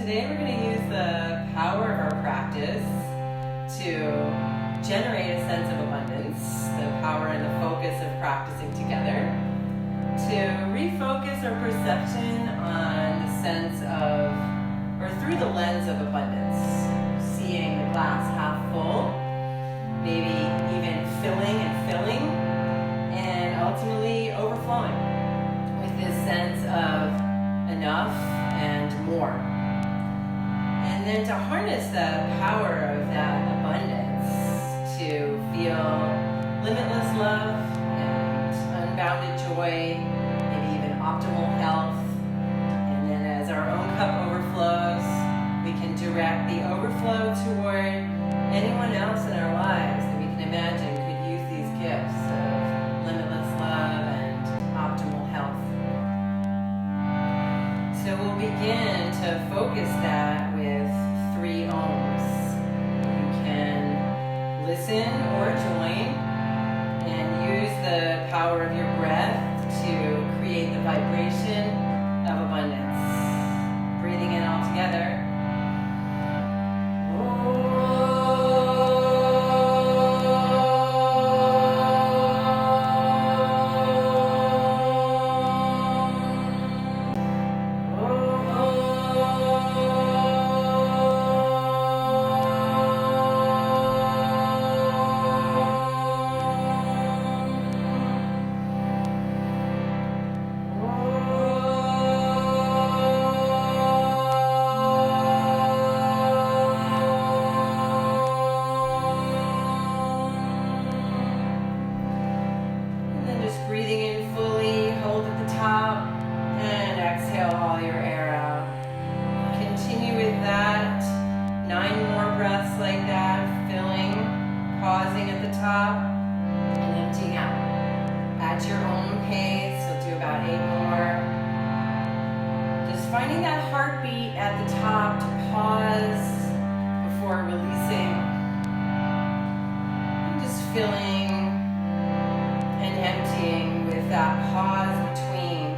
Today we're going to use the power of our practice to generate a sense of abundance, the power and the focus of practicing together, to refocus our perception on the sense of, or through the lens of abundance, seeing the glass half full, maybe even filling, and ultimately overflowing with this sense of enough and more. And then to harness the power of that abundance to feel limitless love and unbounded joy, maybe even optimal health. And then as our own cup overflows, we can direct the overflow toward anyone else in our lives that we can imagine could use these gifts of limitless love and optimal health. So we'll begin to focus that with 3 ohms. You can listen or join and use the power of your breath to create the vibration of abundance. Breathing in all together. Finding that heartbeat at the top to pause before releasing. And just filling and emptying with that pause between.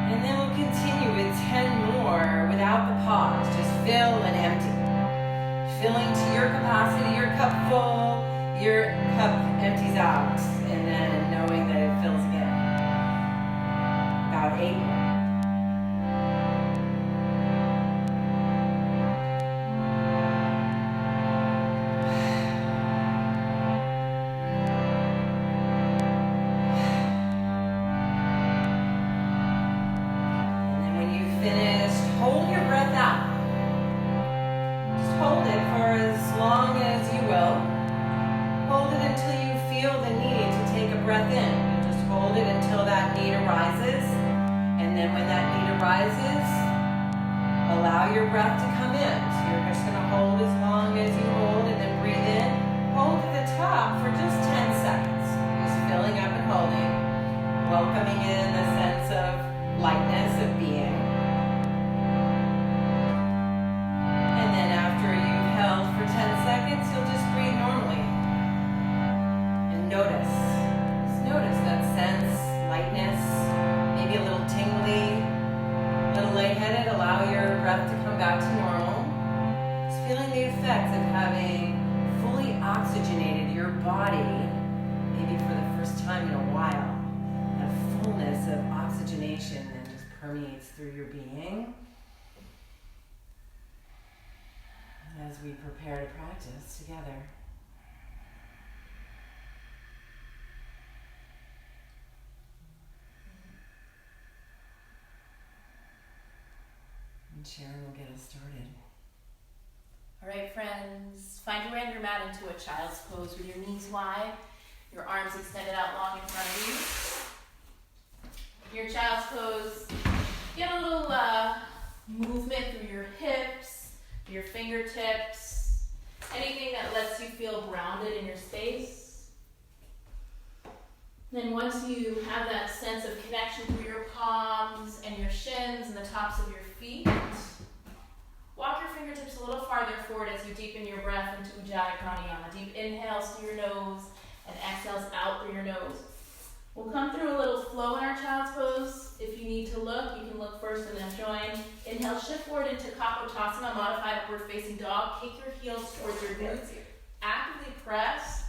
And then we'll continue with 10 more without the pause. Just fill and empty. Filling to your capacity, your cup full, your cup empties out, and then knowing that it fills again. About 8 more. And then when you've finished, hold your breath out. Hold it for as long as you will. Hold it until you feel the need to take a breath in. You just hold it until that need arises. And then when that need arises, allow your breath to come in. So you're just going to hold as long as you hold and then breathe in. Hold at the top for just 10 seconds. Just filling up and holding. Welcoming in the sense of lightness of being. For 10 seconds, you'll just breathe normally. And notice. Just notice that sense, lightness, maybe a little tingly, a little lightheaded. Allow your breath to come back to normal. Just feeling the effects of having fully oxygenated your body, maybe for the first time in a while. That fullness of oxygenation that just permeates through your being. As we prepare to practice together. And Sharon will get us started. All right, friends, find your way on your mat into a child's pose with your knees wide, your arms extended out long in front of you. Your child's pose, get a little movement through your hips, your fingertips, anything that lets you feel grounded in your space. Then once you have that sense of connection through your palms and your shins and the tops of your feet, walk your fingers fingertips a little farther forward as you deepen your breath into Ujjayi Pranayama. Deep inhales through your nose and exhales out through your nose. We'll come through a little flow in our child's pose. If you need to look, you can look first and then join. Inhale, shift forward into Kapotasana, modified upward facing dog. Kick your heels towards your glutes. Actively press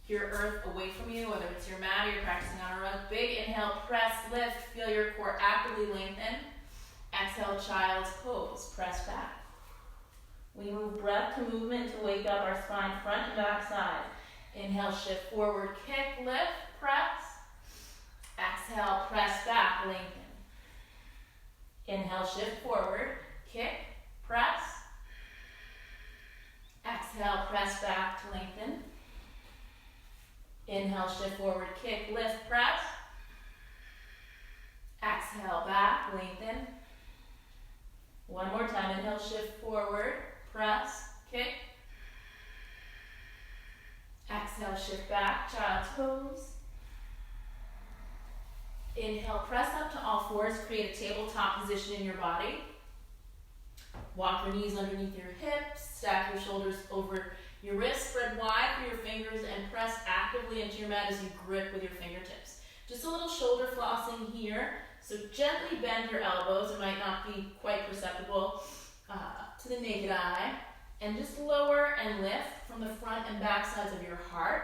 your earth away from you, whether it's your mat or you're practicing on a rug. Big inhale, press, lift, feel your core actively lengthen. Exhale, child's pose, press back. We move breath to movement to wake up our spine front and back side. Inhale, shift forward, kick, lift, press. Exhale, press back, lengthen. Inhale, shift forward, kick, press. Exhale, press back to lengthen. Inhale, shift forward, kick, lift, press. Exhale, back, lengthen. One more time, inhale, shift forward, press, kick. Exhale, shift back, child's pose. Inhale, press up to all fours, create a tabletop position in your body. Walk your knees underneath your hips, stack your shoulders over your wrists, spread wide through your fingers, and press actively into your mat as you grip with your fingertips. Just a little shoulder flossing here, so gently bend your elbows. It might not be quite perceptible to the naked eye. And just lower and lift from the front and back sides of your heart.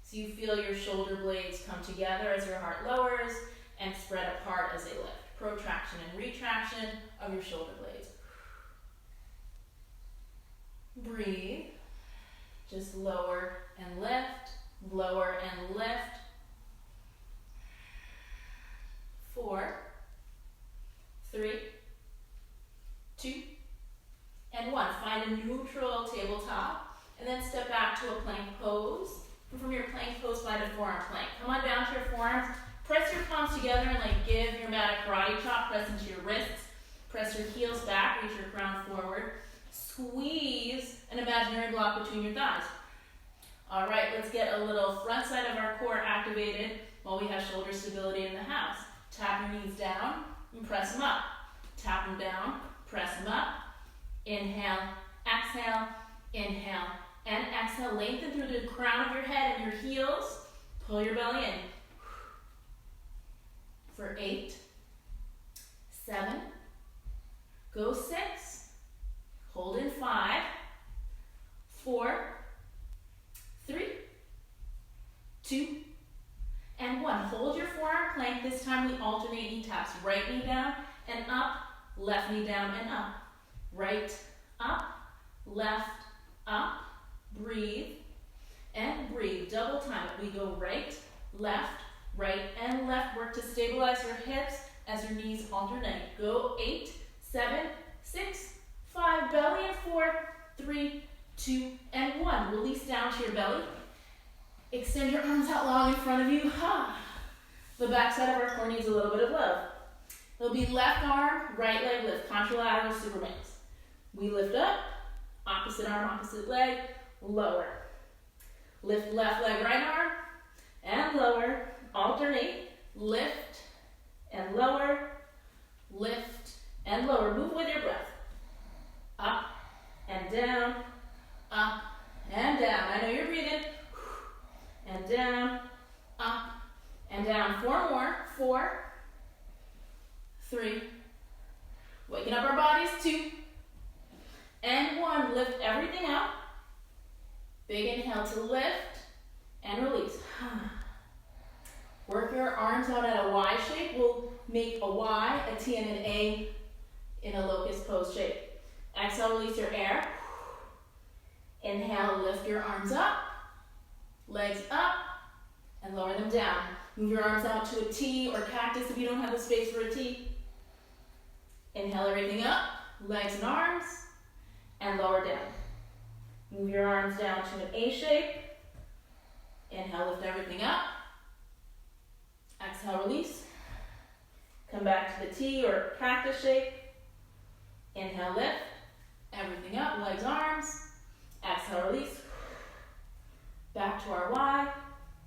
So you feel your shoulder blades come together as your heart lowers and spread apart as they lift. Protraction and retraction of your shoulder blades. Breathe. Just lower and lift, lower and lift. 4, 3, 2, and 1. Find a neutral tabletop and then step back to a plank pose. And from your plank pose, find a forearm plank. Come on down to your forearms. Press your palms together and give your mat a karate chop. Press into your wrists. Press your heels back. Reach your crown forward. Squeeze an imaginary block between your thighs. All right, let's get a little front side of our core activated while we have shoulder stability in the house. Tap your knees down and press them up. Tap them down, press them up. Inhale, exhale, inhale, and exhale. Lengthen through the crown of your head and your heels. Pull your belly in. For 8, 7, go 6, hold in 5, 4, 3, 2, and 1. Hold your forearm plank. This time we alternate knee taps. Right knee down and up, left knee down and up. Right, up, left, up. Breathe and breathe. Double time it. We go right, and left. Work to stabilize your hips as your knees alternate. Go 8, 7, 6, 5, belly in 4, 3, 2, and 1. Release down to your belly. Extend your arms out long in front of you. The back side of our core needs a little bit of love. It'll be left arm, right leg lift, contralateral supermans. We lift up, opposite arm, opposite leg, lower. Lift left leg, right arm, and lower. Alternate, lift and lower, lift and lower. Move with your breath. Up and down, up and down. I know you're breathing. And down, up and down. 4 more. 4, 3. Waking up our bodies. 2 and 1. Lift everything up. Big inhale to lift and release. Work your arms out at a Y shape. We'll make a Y, a T, and an A in a locust pose shape. Exhale, release your air. Inhale, lift your arms up. Legs up and lower them down. Move your arms out to a T or cactus if you don't have the space for a T. Inhale everything up, legs and arms, and lower down. Move your arms down to an A shape. Inhale, lift everything up. Exhale, release. Come back to the T or cactus shape. Inhale, lift everything up, legs, arms. Exhale, release. Back to our Y.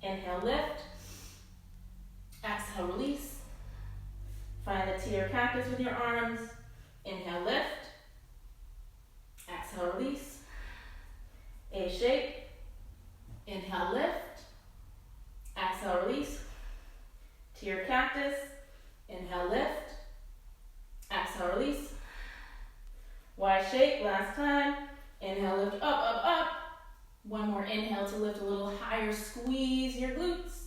Inhale, lift. Exhale, release. Find the T or cactus with your arms. Inhale, lift. Y shape, last time. Inhale, lift up, up, up. One more inhale to lift a little higher, squeeze your glutes.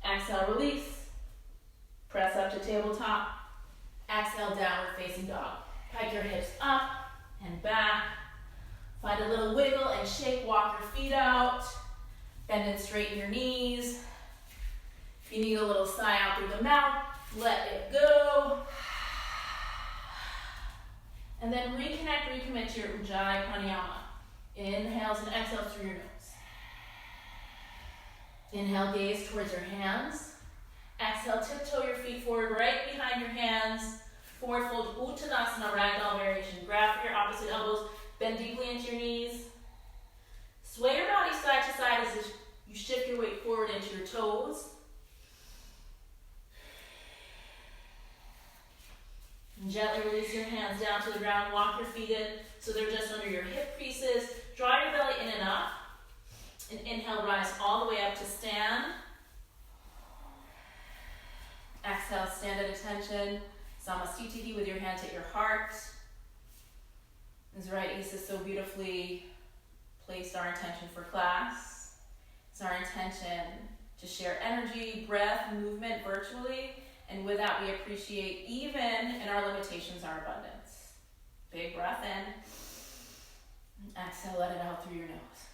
Exhale, release. Press up to tabletop. Exhale, downward facing dog. Pike your hips up and back. Find a little wiggle and shake, walk your feet out. Bend and straighten your knees. If you need a little sigh out through the mouth, let it go. And then recommit to your Ujjayi Pranayama. Inhales and exhales through your nose. Inhale, gaze towards your hands. Exhale, tiptoe your feet forward, right behind your hands. Forward fold, Uttanasana, ragdoll variation. Grab for your opposite elbows, bend deeply into your knees. Sway your body side to side as you shift your weight forward into your toes. And gently release your hands down to the ground. Walk your feet in so they're just under your hip creases. Draw your belly in and up. And inhale, rise all the way up to stand. Exhale, stand at attention. Samastitihi with your hands at your heart. As Raissa so beautifully placed our intention for class. It's our intention to share energy, breath, movement virtually. And with that, we appreciate even in our limitations, our abundance. Big breath in. Exhale, let it out through your nose.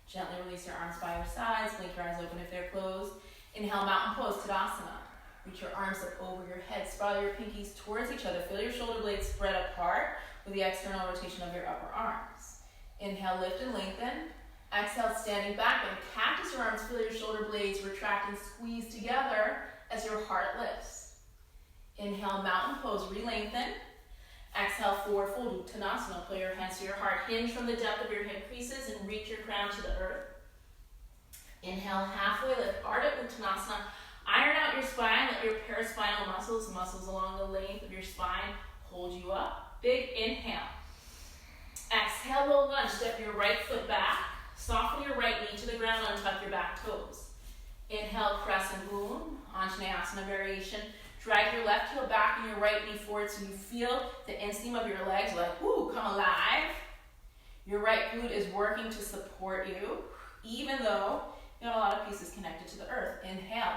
Gently release your arms by your sides. Blink your eyes open if they're closed. Inhale, mountain pose, Tadasana. Reach your arms up over your head. Spiral your pinkies towards each other. Feel your shoulder blades spread apart with the external rotation of your upper arms. Inhale, lift and lengthen. Exhale, standing back and cactus your arms. Feel your shoulder blades retract and squeeze together as your heart lifts. Inhale, mountain pose, re-lengthen. Exhale, forward fold, Uttanasana. Pull your hands to your heart. Hinge from the depth of your hip creases and reach your crown to the earth. Inhale, halfway lift, Ardha Uttanasana. Iron out your spine. Let your paraspinal muscles along the length of your spine, hold you up. Big inhale. Exhale, low lunge. Step your right foot back. Soften your right knee to the ground. Untuck your back toes. Inhale, Crescent Lunge, Anjaneyasana variation. Drag your left heel back and your right knee forward so you feel the inseam of your legs like, woo, come alive. Your right glute is working to support you, even though you have a lot of pieces connected to the earth. Inhale.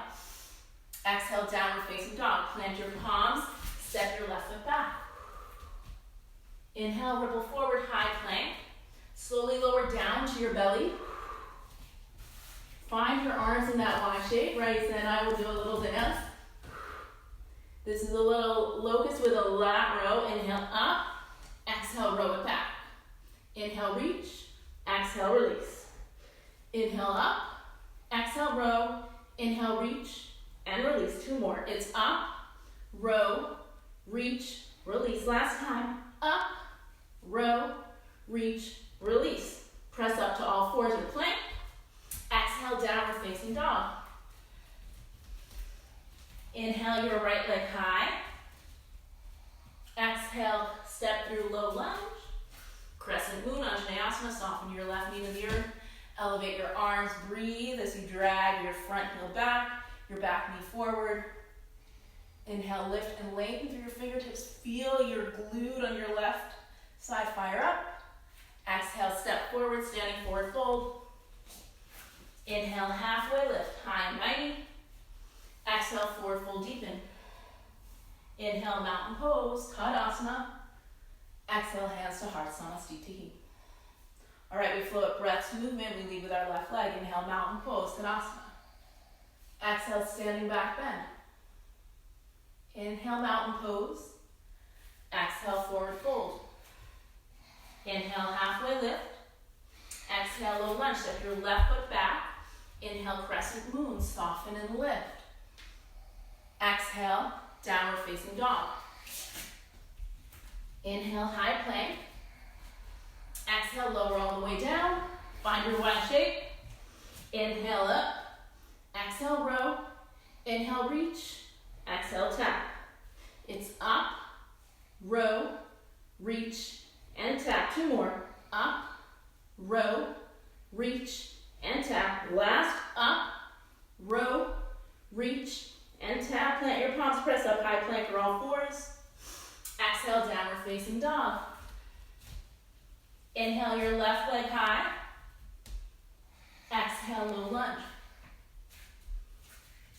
Exhale, downward facing dog. Plant your palms, step your left foot back. Inhale, ripple forward, high plank. Slowly lower down to your belly. Find your arms in that Y shape. Raissa and I will do a little dance. This is a little locust with a lat row. Inhale up, exhale, row it back. Inhale, reach, exhale, release. Inhale up, exhale, row, inhale, reach, and release. Two more. It's up, row, reach, release. Last time. Up, row, reach, release. Press up to all fours or plank. Exhale, downward facing dog. Inhale, your right leg high. Exhale, step through low lunge. Crescent Moon, Anjaneyasana. Soften your left knee to the earth. Elevate your arms. Breathe as you drag your front heel back, your back knee forward. Inhale, lift and lengthen through your fingertips. Feel your glute on your left side fire up. Exhale, step forward, standing forward fold. Inhale, halfway lift, high and mighty. Exhale, forward fold, deepen. Inhale, mountain pose, Tadasana. Exhale, hands to heart, Samastitihi. All right, we flow up breaths, movement. We lead with our left leg. Inhale, mountain pose, Tadasana. Exhale, standing back bend. Inhale, mountain pose. Exhale, forward fold. Inhale, halfway lift. Exhale, low lunge. Step your left foot back. Inhale, crescent moon. Soften and lift. Exhale, downward facing dog. Inhale, high plank. Exhale, lower all the way down. Find your Y shape. Inhale up. Exhale, row. Inhale, reach. Exhale, tap. It's up, row, reach, and tap. Two more. Up, row, reach, and tap. Last, up, row, reach, and tap. Plant your palms, press up, high plank or all fours. Exhale, downward facing dog. Inhale your left leg high. Exhale, low lunge.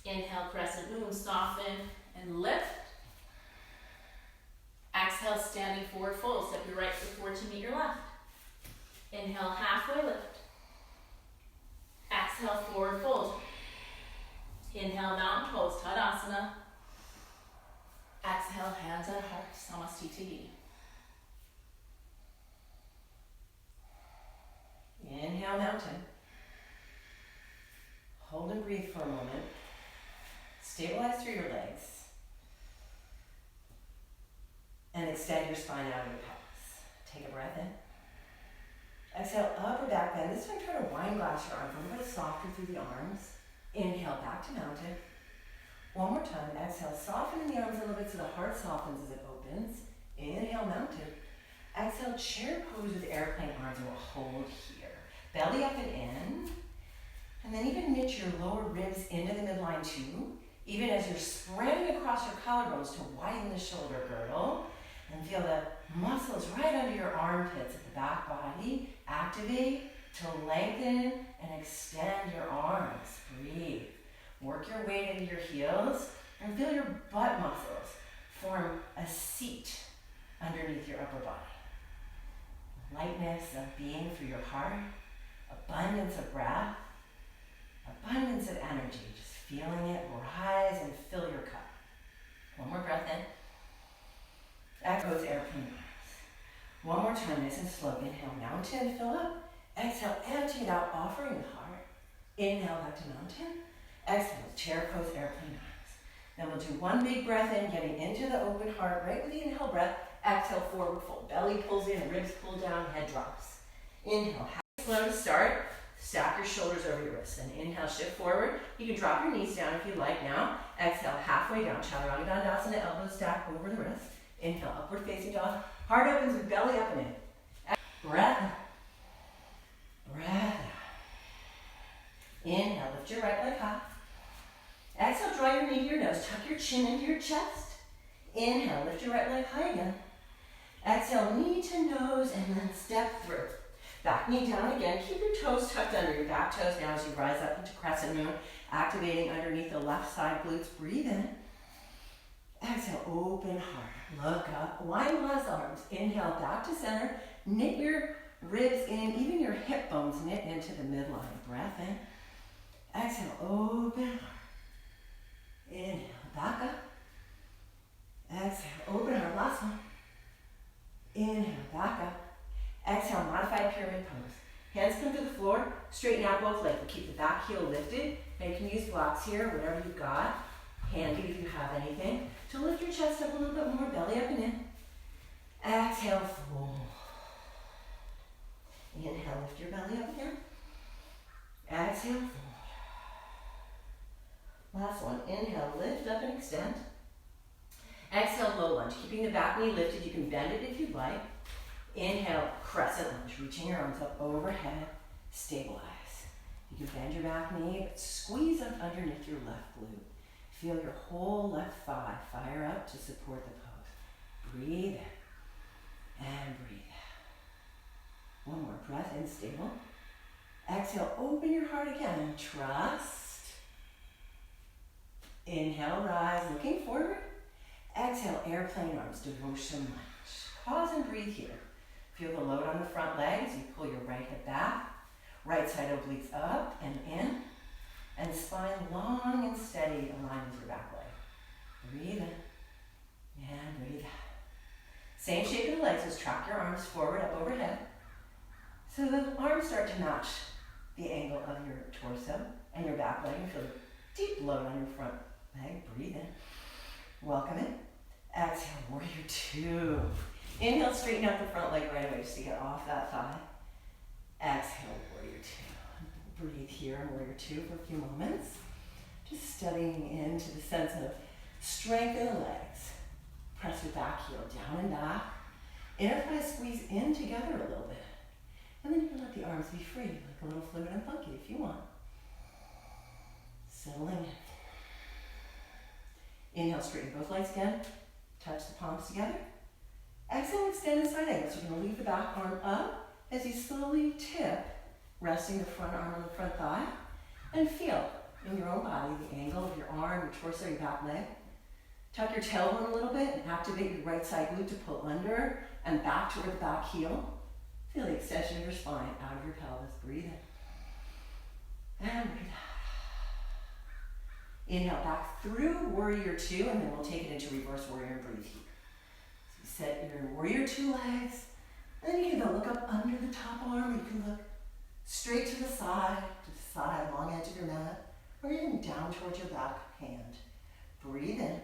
Inhale, crescent moon, soften and lift. Exhale, standing forward fold. Step your right foot forward to meet your left. Inhale, halfway lift. Exhale, forward fold. Inhale, mountain pose, Tadasana. Exhale, hands at heart, Samastiti. Inhale, mountain. Hold and breathe for a moment. Stabilize through your legs. And extend your spine out of your pelvis. Take a breath in. Exhale, upper back bend. This time try to wine glass your arms a little bit softer through the arms. Inhale, back to mountain. One more time. Exhale, soften the arms a little bit so the heart softens as it opens. Inhale, mountain. Exhale, chair pose with airplane arms, and we'll hold here. Belly up and in. And then even knit your lower ribs into the midline too. Even as you're spreading across your collarbones to widen the shoulder girdle. And feel the muscles right under your armpits at the back body. Activate to lengthen and extend your arms. Breathe. Work your weight into your heels and feel your butt muscles form a seat underneath your upper body. Lightness of being through your heart, abundance of breath, abundance of energy, just feeling it rise and fill your cup. One more breath in. Exhale, airplane arms. One more time, nice and slow. Inhale, mountain, fill up. Exhale, empty it out, offering the heart. Inhale, back to mountain. Exhale, chair pose, airplane arms. Then we'll do one big breath in, getting into the open heart, right with the inhale breath. Exhale, forward fold. Belly pulls in, ribs pull down, head drops. Inhale, slow to start. Stack your shoulders over your wrists. Then inhale, shift forward. You can drop your knees down if you like now. Exhale, halfway down. Chaturanga Dandasana, elbows stack over the wrist. Inhale, upward facing dog. Heart opens with belly up and in. Breath out. Breath out. Inhale, lift your right leg high. Exhale, draw your knee to your nose. Tuck your chin into your chest. Inhale, lift your right leg high again. Exhale, knee to nose, and then step through. Back knee down again. Keep your toes tucked under your back toes now as you rise up into crescent moon, activating underneath the left side glutes. Breathe in. Exhale, open heart. Look up. Wine glass arms. Inhale, back to center. Knit your ribs in, even your hip bones knit into the midline. Breath in. Exhale, open heart. Inhale, back up. Exhale, open heart. Last one. Inhale, back up. Exhale, modified pyramid pose. Hands come to the floor, straighten out both legs. We'll keep the back heel lifted. And you can use blocks here, whatever you've got. Handy if you have anything. To lift your chest up a little bit more, belly up and in. Exhale, fold. Inhale, lift your belly up again. Exhale, fold. Last one. Inhale, lift up and extend. Exhale, low lunge. Keeping the back knee lifted, you can bend it if you'd like. Inhale, crescent lunge, reaching your arms up overhead, stabilize. You can bend your back knee, but squeeze up underneath your left glute. Feel your whole left thigh fire up to support the pose. Breathe in and breathe out. One more breath in, stable. Exhale, open your heart again, trust. Inhale, rise, looking forward. Exhale, airplane arms, devotion lunge. Pause and breathe here. Feel the load on the front leg as you pull your right hip back. Right side obliques up and in. And spine long and steady, aligned with your back leg. Breathe in and breathe out. Same shape of the legs, just track your arms forward, up overhead. So the arms start to match the angle of your torso and your back leg. And feel the deep load on your front leg. Breathe in. Welcome in. Exhale, warrior two. Inhale, straighten out the front leg right away just to get off that thigh. Exhale, warrior two. Breathe here in warrior two for a few moments. Just studying into the sense of strength in the legs. Press your back heel down and back. Inner thighs squeeze in together a little bit. And then you can let the arms be free, like a little fluid and funky if you want. Settling in. Inhale, straighten both legs again. Touch the palms together. Exhale, extended side angle. So you're going to leave the back arm up as you slowly tip, resting the front arm on the front thigh, and feel in your own body the angle of your arm, your torso, your back leg. Tuck your tailbone a little bit and activate your right side glute to pull under and back toward the back heel. Feel the extension of your spine out of your pelvis. Breathe in. And breathe out. Inhale back through Warrior Two, and then we'll take it into Reverse Warrior and breathe here. So you set your Warrior Two legs, and then you can go look up under the top arm, or you can look straight to the side, long edge of your mat, or even down towards your back hand. Breathe in.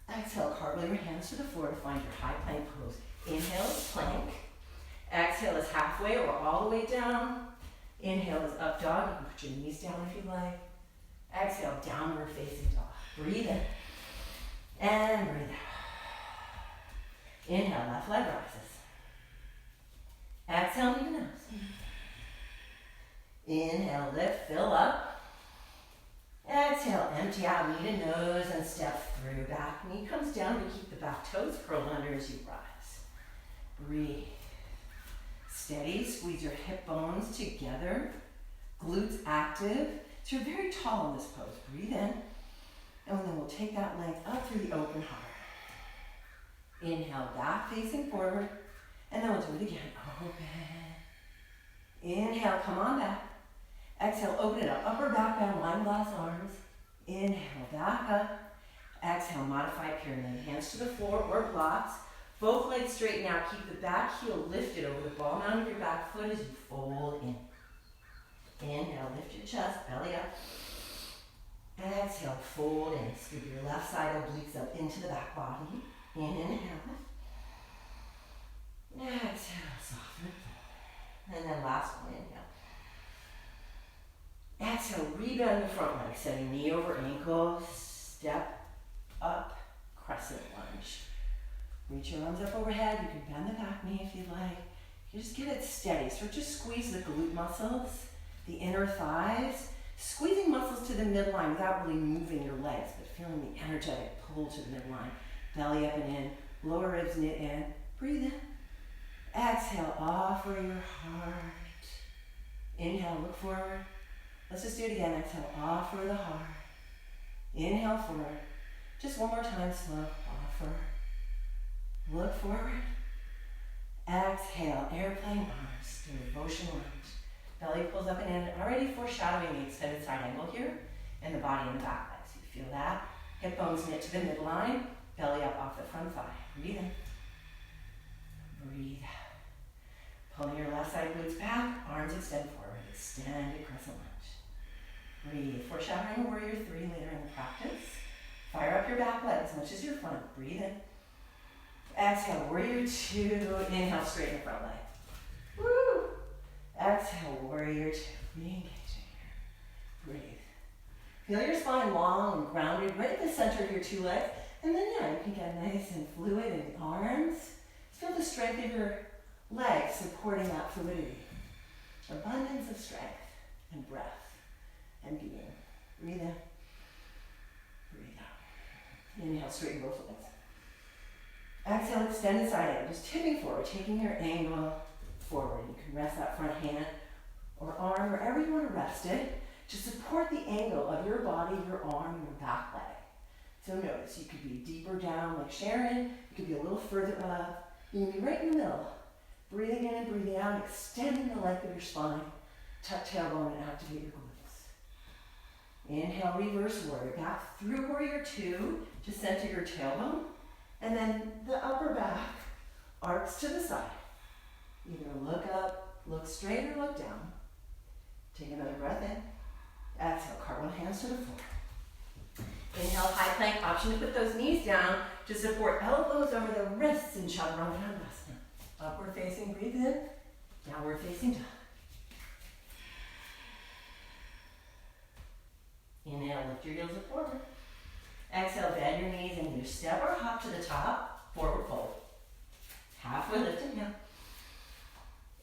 Exhale, cartwheel your hands to the floor to find your high plank pose. Inhale is plank. Exhale is halfway or all the way down. Inhale is up dog. You can put your knees down if you like. Exhale, downward facing dog. Breathe in. And breathe out. Inhale, left leg rises. Exhale, knee to nose. Inhale, lift, fill up. Exhale, empty out, knee to nose, and step through. Back knee comes down to keep the back toes curled under as you rise. Breathe. Steady, squeeze your hip bones together. Glutes active. So you're very tall in this pose. Breathe in. And then we'll take that leg up through the open heart. Inhale, back facing forward. And then we'll do it again. Open. Inhale, come on back. Exhale, open it up. Upper back bend, wide glass arms. Inhale, back up. Exhale, modified pyramid. Hands to the floor or blocks. Both legs straighten out. Keep the back heel lifted over the ball mount of your back foot as you fold in. Inhale, lift your chest, belly up. Exhale, fold in. Scoop your left side obliques up into the back body. Inhale. Exhale, soften. And then last one, inhale. Exhale, rebend the front leg, setting knee over ankle, step up, crescent lunge. Reach your arms up overhead. You can bend the back knee if you like. You just get it steady. So just squeeze the glute muscles, the inner thighs, squeezing muscles to the midline without really moving your legs, but feeling the energetic pull to the midline. Belly up and in, lower ribs knit in. Breathe in. Exhale, offer your heart. Inhale, look forward. Let's just do it again. Exhale, offer the heart. Inhale forward. Just one more time, slow. Offer. Look forward. Exhale, airplane arms. Do a devotion lunge. Belly pulls up and in. Already foreshadowing the extended side angle here. And the body and the back legs. You feel that? Hip bones knit to the midline. Belly up off the front thigh. Breathe in. Breathe out. Pulling your left side glutes back. Arms extend forward. Extended crescent lunge. Breathe. Foreshadowing Warrior Three later in the practice. Fire up your back leg as much as your front. Breathe in. Exhale, Warrior Two. Inhale, straighten the front leg. Woo! Exhale, Warrior Two. Re-engaging here. Breathe. Feel your spine long and grounded right in the center of your two legs. And then, you can get nice and fluid in the arms. Feel the strength of your legs supporting that fluidity. Abundance of strength and breath and being. Breathe in. Breathe out. Inhale, straighten both legs. Exhale, extended side angle. Just tipping forward, taking your angle forward. You can rest that front hand or arm, wherever you want to rest it, to support the angle of your body, your arm, your back leg. So notice, you could be deeper down like Sharon. You could be a little further up. You can be right in the middle. Breathing in and breathing out, extending the length of your spine. Tuck tailbone and activate your glutes. Inhale, reverse warrior. Back through Warrior Two to center your tailbone. And then the upper back arcs to the side. Either look up, look straight, or look down. Take another breath in. Exhale, cartwheel hands to the floor. Inhale, high plank, option to put those knees down to support elbows over the wrists in chaturanga. Upward facing, breathe in. Downward facing dog. Inhale, lift your heels up forward. Exhale, bend your knees and either step or hop to the top, forward fold. Halfway lift, inhale.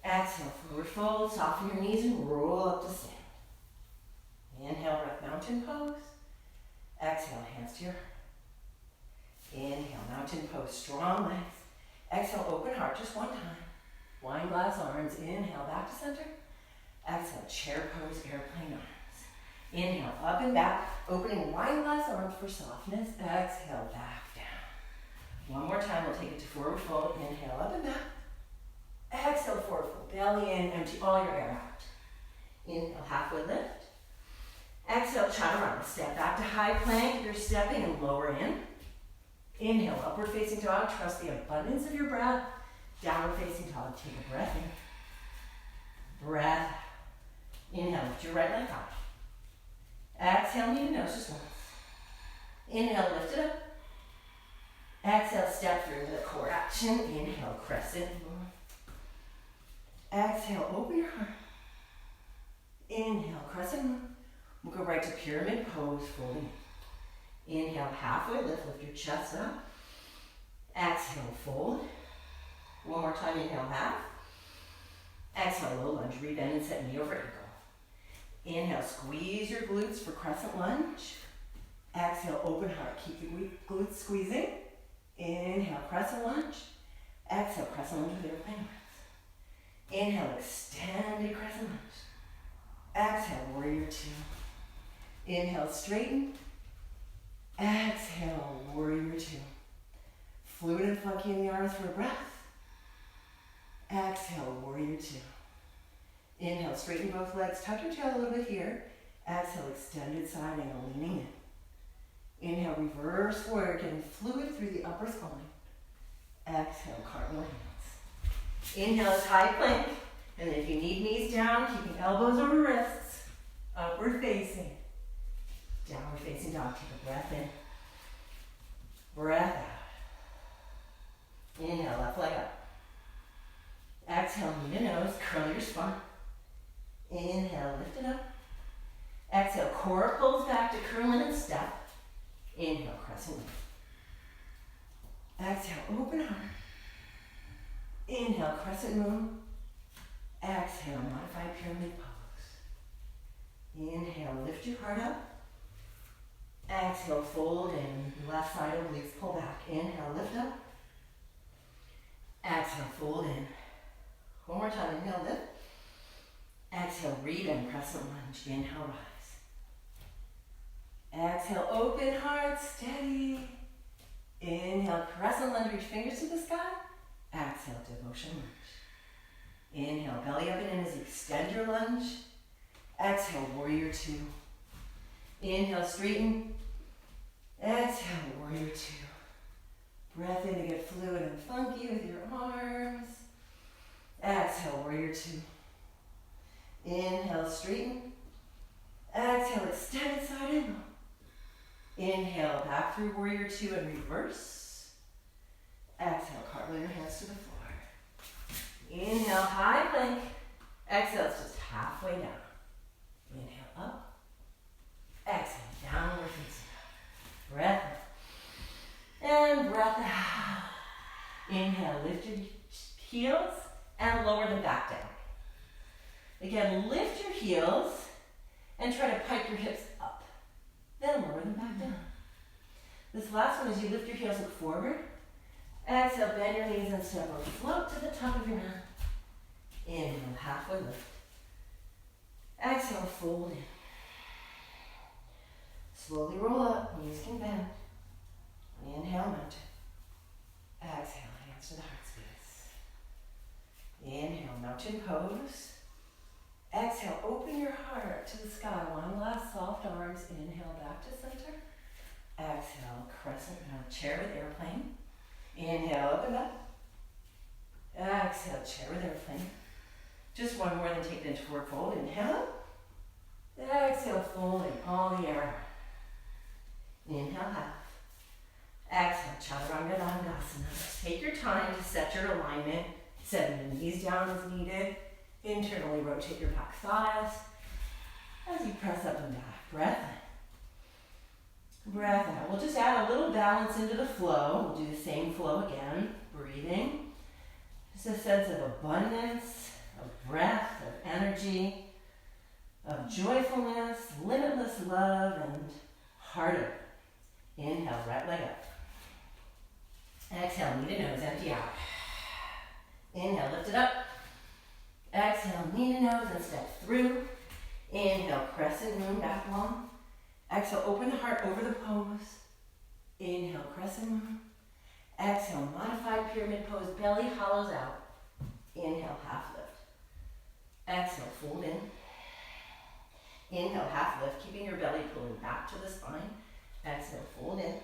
Exhale, forward fold, soften your knees and roll up to stand. Inhale, breath, mountain pose. Exhale, hands to your heart. Inhale, mountain pose, strong legs. Exhale, open heart, just one time. Wine glass arms, inhale, back to center. Exhale, chair pose, airplane arms. Inhale, up and back, opening wine glass arms for softness. Exhale, back down. One more time, we'll take it to forward fold. Inhale, up and back. Exhale, forward fold, belly in, empty all your air out. Inhale, halfway lift. Exhale, chaturanga, step back to high plank. You're stepping and lower in. Inhale, upward facing dog. Trust the abundance of your breath. Downward facing dog. Take a breath in. Breath out. Inhale, lift your right leg high. Exhale, knee to nose just once. Inhale, lift it up. Exhale, step through the core action. Inhale, crescent lunge. Exhale, open your heart. Inhale, crescent lunge. We'll go right to pyramid pose, folding. Inhale, halfway lift, lift your chest up. Exhale, fold. One more time, inhale, half. Exhale, low lunge, rebend and set knee over ankle. Inhale, squeeze your glutes for crescent lunge. Exhale, open heart, keep the glutes squeezing. Inhale, crescent lunge. Exhale, crescent lunge with airplane arms. Inhale, extended crescent lunge. Exhale, warrior two. Inhale, straighten. Exhale, warrior two. Fluid and funky in the arms for a breath. Exhale, warrior two. Inhale, straighten both legs, tuck your tail a little bit here. Exhale, extended side angle, leaning in. Inhale, reverse warrior, getting fluid through the upper spine. Exhale, cartwheel hands. Inhale is high plank. And then if you need knees down, keeping elbows over wrists, upward facing. Downward facing dog, take a breath in. Breath out. Inhale, left leg up. Exhale, knee to nose, curl your spine. Inhale, lift it up. Exhale, core pulls back to curl in and step. Inhale, crescent lunge. Exhale, open heart. Inhale, crescent moon. Exhale, modified pyramid pose. Inhale, lift your heart up. Exhale, fold in. Left side obliques pull back. Inhale, lift up. Exhale, fold in. One more time, inhale, lift. Exhale, rebend, crescent lunge. Inhale, rise. Exhale, open heart, steady. Inhale, crescent lunge, reach fingers to the sky. Exhale, devotion lunge. Inhale, belly up and in as you extend your lunge. Exhale, warrior two. Inhale, straighten. Exhale, warrior two. Breath in to get fluid and funky with your arms. Exhale, warrior two. Inhale, straighten. Exhale, extended side angle. Inhale, back through warrior two and reverse. Exhale, cartwheel your hands to the floor. Inhale, high plank. Exhale, it's just halfway down. Inhale, up. Exhale, downward facing dog. Breath in. And breath out. Inhale, lift your heels and lower them back down. Again, lift your heels and try to pike your hips up. Then lower them back down. This last one is you lift your heels, look forward. Exhale, bend your knees and step over. Float to the top of your mat. Inhale, halfway lift. Exhale, fold in. Slowly roll up, knees can bend. Inhale, mountain. Exhale, hands to the heart space. Inhale, mountain pose. Exhale, open your heart to the sky. One last soft arms. Inhale, back to center. Exhale, crescent chair with airplane. Inhale, open up. Exhale, chair with airplane. Just one more, then take it into forward fold. Inhale. Exhale, folding all the air. Inhale, half. Exhale, chaturanga dandasana. Take your time to set your alignment. Setting the knees down as needed. Internally rotate your back thighs as you press up and back. Breath in. Breath out. We'll just add a little balance into the flow. We'll do the same flow again. Breathing. Just a sense of abundance, of breath, of energy, of joyfulness, limitless love, and heart open. Inhale, right leg up. Exhale, knee to nose, empty out. it up. Exhale, knee to nose and step through. Inhale, crescent moon back long. Exhale, open the heart over the pose. Inhale, crescent moon. Exhale, modified pyramid pose, belly hollows out. Inhale, half lift. Exhale, fold in. Inhale, half lift, keeping your belly pulling back to the spine. Exhale, fold in.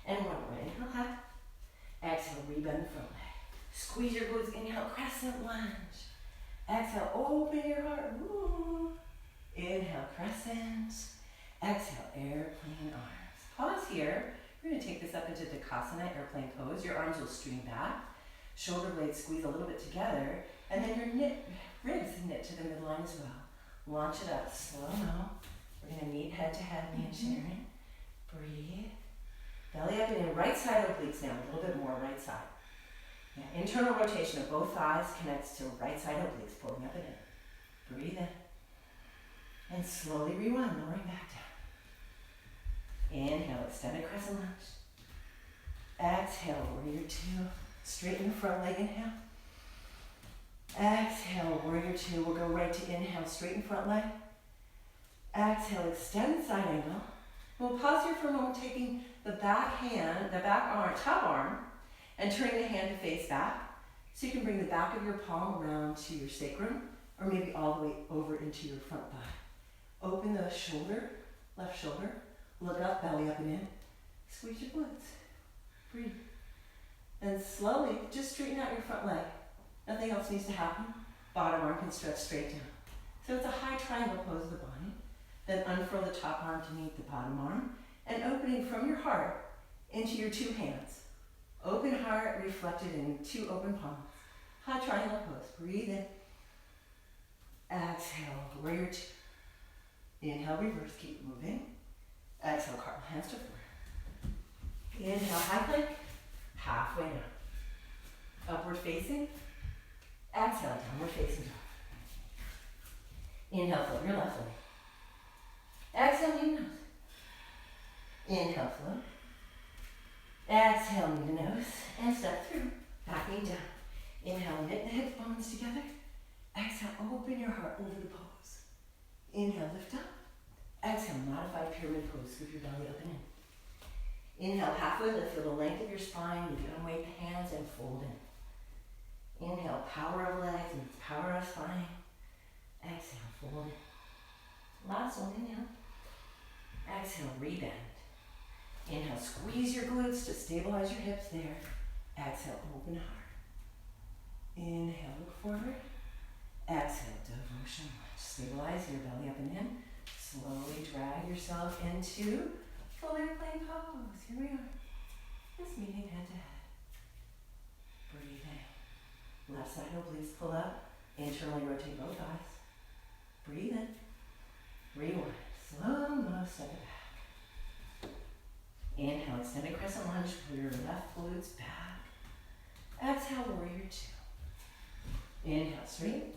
And one more, inhale, half. Exhale, rebend the front leg. Squeeze your glutes, inhale, crescent lunge. Exhale, open your heart, woo. Inhale, crescent. Exhale, airplane arms. Pause here. We're gonna take this up into Takasana, airplane pose. Your arms will stream back. Shoulder blades squeeze a little bit together. And then your ribs knit to the midline as well. Launch it up, slow-mo. We're gonna meet head to head, me and Sharon. Breathe. Belly up and in, right side obliques now, a little bit more right side. Yeah, internal rotation of both thighs connects to right side obliques, pulling up and in. Breathe in. And slowly rewind, lowering back down. Inhale, extended crescent lunge. Exhale, warrior two. Straighten the front leg, inhale. Exhale, warrior two. We'll go right to inhale, straighten front leg. Exhale, extend side angle. We'll pause here for a moment, taking the back hand, the back arm, top arm, and turning the hand to face back. So you can bring the back of your palm around to your sacrum, or maybe all the way over into your front thigh. Open the shoulder, left shoulder. Look up, belly up and in. Squeeze your glutes. Breathe. And slowly, just straighten out your front leg. Nothing else needs to happen. Bottom arm can stretch straight down. So it's a high triangle pose of the body. Then unfurl the top arm to meet the bottom arm. And opening from your heart into your two hands. Open heart reflected in two open palms. High triangle pose. Breathe in. Exhale, warrior two. Inhale, reverse, keep moving. Exhale, cartwheel hands to floor. Inhale, high plank. Halfway down. Upward facing. Exhale, downward facing dog. Inhale, float your left leg. Exhale, knee to nose. Inhale, float. Exhale, knee to nose. And step through. Back knee down. Inhale, knit the hip bones together. Exhale, open your heart over the pose. Inhale, lift up. Exhale, modified pyramid pose. Scoop your belly up and in. Inhale, halfway lift. Feel the length of your spine. You can unweight the hands and fold in. Inhale, power of legs and power of spine. Exhale, fold in. Last one, inhale. Exhale, rebend. Inhale, squeeze your glutes to stabilize your hips there. Exhale, open heart. Inhale, look forward. Exhale, devotion lunge. Stabilize your belly up and in. Slowly drag yourself into full airplane pose. Here we are. Just meeting head to head. Breathe in. Left side obliques pull up. Internally rotate both eyes. Breathe in. Rewind. Slow-mo, step it back. Inhale, extended crescent lunge. Pull your left glutes back. Exhale, warrior two. Inhale, straight.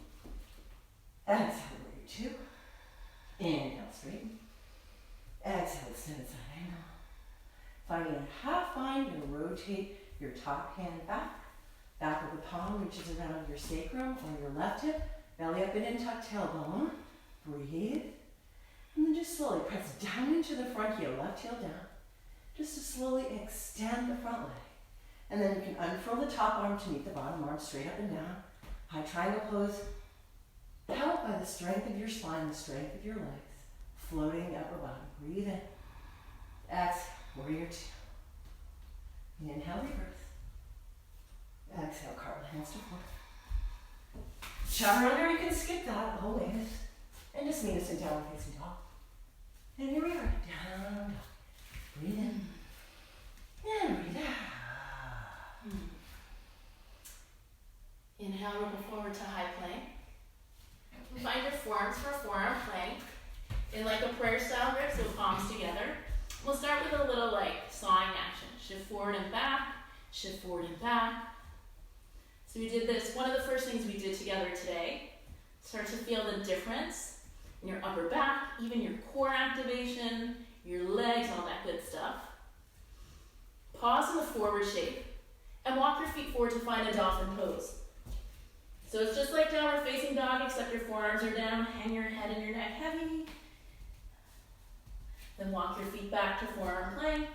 Exhale, warrior two. Inhale, straight. Exhale, extended side angle. Finding a half bind, you're going to rotate your top hand back. Back of the palm reaches around your sacrum or your left hip. Belly up and in, tuck tailbone. Breathe. And then just slowly press down into the front heel, left heel down. Just to slowly extend the front leg. And then you can unfurl the top arm to meet the bottom arm, straight up and down. High triangle pose. Helped by the strength of your spine, the strength of your legs. Floating upper body. Breathe in. Exhale, warrior two. Inhale, reverse. Exhale, cartwheel hands to floor. Chaturanga, you can skip that always. And just meet us in downward facing dog. And here we are. Down dog. Breathe in. And breathe out. Inhale, roll forward to high plank. Find your forearms for a forearm plank. In like a prayer style grip, so palms together. We'll start with a little like sawing action. Shift forward and back, shift forward and back. So we did this, one of the first things we did together today. Start to feel the difference in your upper back, even your core activation, your legs, all that good stuff. Pause in the forward shape and walk your feet forward to find a dolphin pose. So it's just like downward facing dog, except your forearms are down. Hang your head and your neck heavy. Then walk your feet back to forearm plank.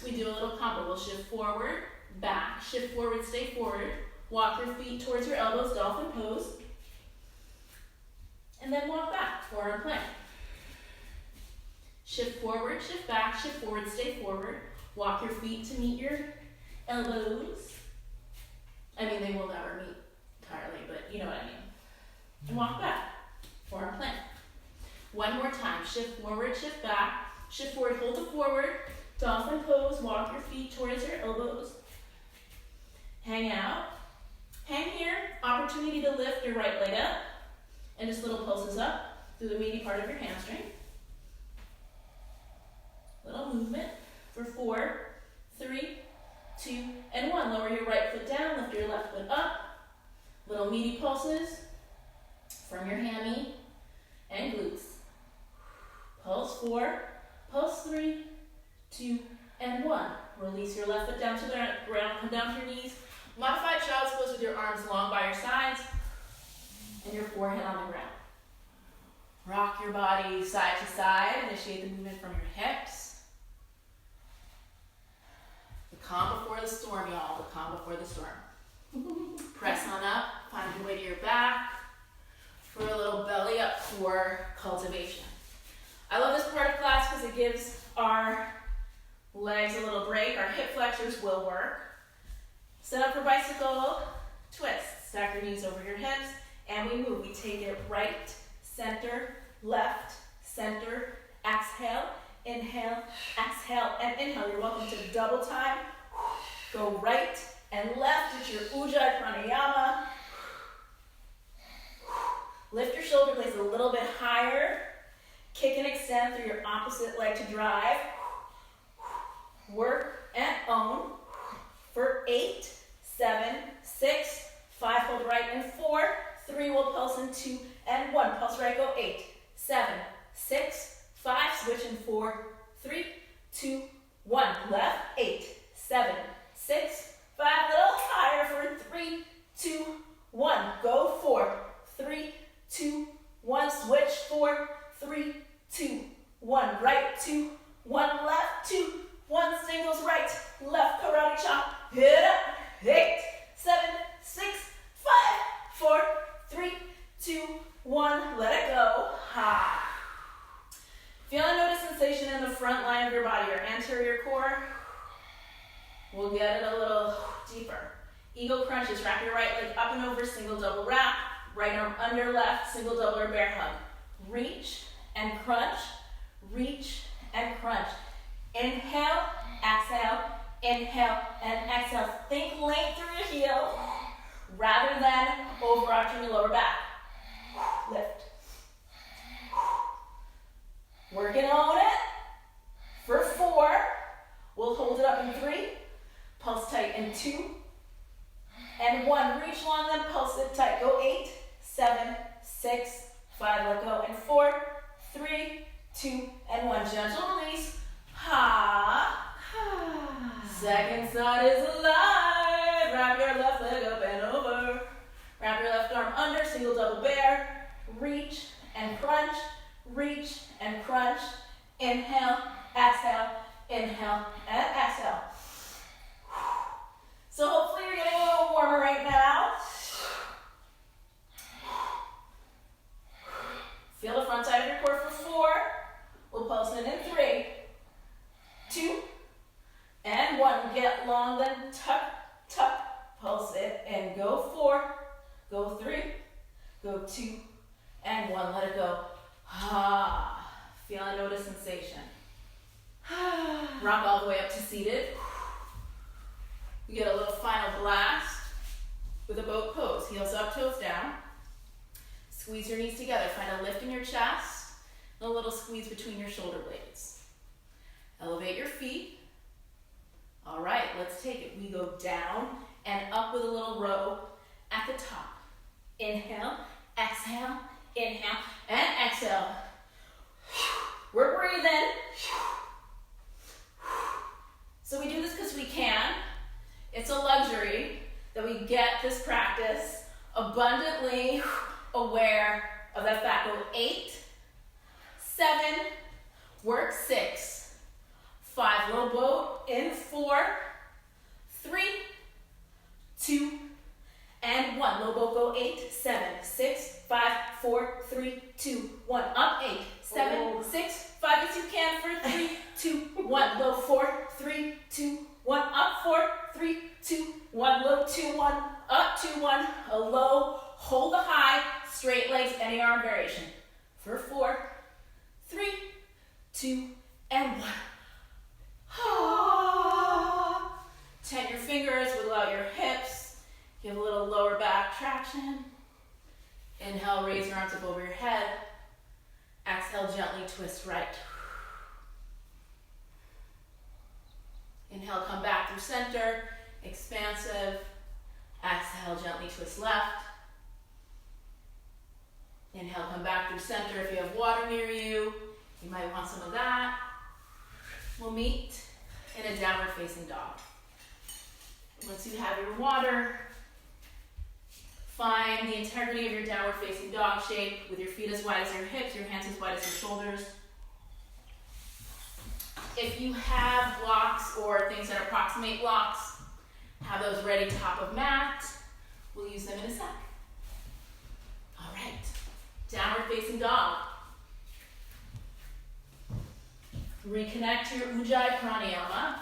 We do a little combo. We'll shift forward, back, shift forward, stay forward. Walk your feet towards your elbows, dolphin pose. And then walk back, forearm plank. Shift forward, shift back, shift forward, stay forward. Walk your feet to meet your elbows. I mean, they will never meet entirely, but you know what I mean. And walk back, forearm plank. One more time, shift forward, shift back, shift forward, hold the forward, dolphin pose, walk your feet towards your elbows. Hang out. Hang here, opportunity to lift your right leg up, and just little pulses up through the meaty part of your hamstring. Little movement for 4, 3, 2, and 1. Lower your right foot down, lift your left foot up. Little meaty pulses from your hammy and glutes. Pulse 4, pulse 3, 2, and 1. Release your left foot down to the ground, come down to your knees. Modified child's pose with your arms long by your sides and your forehead on the ground. Rock your body side to side. Initiate the movement from your hips. The calm before the storm, y'all. The calm before the storm. Press on up. Find your way to your back for a little belly up core cultivation. I love this part of class because it gives our legs a little break. Our hip flexors will work. Set up for bicycle twist. Stack your knees over your hips, and we move. We take it right, center, left, center, exhale, inhale, exhale, and inhale. You're welcome to double time. Go right and left. It's your Ujjayi Pranayama. Lift your shoulder blades a little bit higher. Kick and extend through your opposite leg to drive. Work and own. For 8, 7, 6, 5, hold right, and 4, 3, we'll pulse in 2, and 1. Pulse right, go 8, 7, 6, 5, switch in 4, 3, 2, 1. Left, 8, 7, 6, 5, little higher for 3, 2, 1. Go 4, 3, 2, 1. Switch 4, 3, 2, 1. Right, 2, 1. Left, 2, 1. Singles right, left karate chop. Hit up. 8, 7, 6, 5, 4, 3, 2, 1. Let it go. Ha. Feel and notice sensation in the front line of your body, your anterior core. We'll get it a little deeper. Eagle crunches. Wrap your right leg up and over, single double wrap. Right arm under left, single double or bear hug. Reach and crunch. Reach and crunch. Inhale, exhale, inhale, and exhale. Think length through your heel rather than overarching your lower back. Lift. Work and own it. For 4, we'll hold it up in 3, pulse tight in 2, and 1. Reach long, then pulse it tight. Go 8, 7, 6, 5, let go, and 4, 3, 2, and 1. Gentle release. Ha. Second side is alive. Wrap your left leg up and over. Wrap your left arm under, single double bear. Reach and crunch. Reach and crunch. Inhale, exhale, inhale, and exhale. So hopefully you're getting a little warmer right now. Feel the front side of your core for 4. We'll pulse in 3, 2, and 1. Get long, then tuck, tuck. Pulse it and go 4, go 3, go 2, and 1. Let it go. Ah, feel and notice sensation. Rock all the way up to seated. We get a little final blast with a boat pose. Heels up, toes down. Squeeze your knees together. Find a lift in your chest and a little squeeze between your shoulder blades. Elevate your feet. All right, let's take it. We go down and up with a little row at the top. Inhale, exhale, inhale, and exhale. We're breathing. So we do this because we can. It's a luxury that we get this practice abundantly aware of that fat. Go 8, 7, work 6, 5, low boat in 4, 3, 2, and 1. Low boat, go 8, 7, 6, 5, 4, 3, 2, 1. Up 8, 7, 6, 5 as you can for 3, 2, 1. Low 4, 3, 2, 1. Up 4, 3, 2, 1. Low 2, 1. Up 2, 1. A low, hold the high, straight legs, any arm variation. For 4, 3, 2, and 1. Tent your fingers, wiggle out your hips. Give a little lower back traction. Inhale, raise your arms up over your head. Exhale, gently twist right. Inhale, come back through center, expansive. Exhale, gently twist left. Inhale, come back through center. If you have water near you, you might want some of that. We'll meet in a downward facing dog. Once you have your water, find the integrity of your downward facing dog shape with your feet as wide as your hips, your hands as wide as your shoulders. If you have blocks or things that approximate blocks, have those ready top of mat. We'll use them in a sec. All right, downward facing dog. Reconnect to your Ujjayi pranayama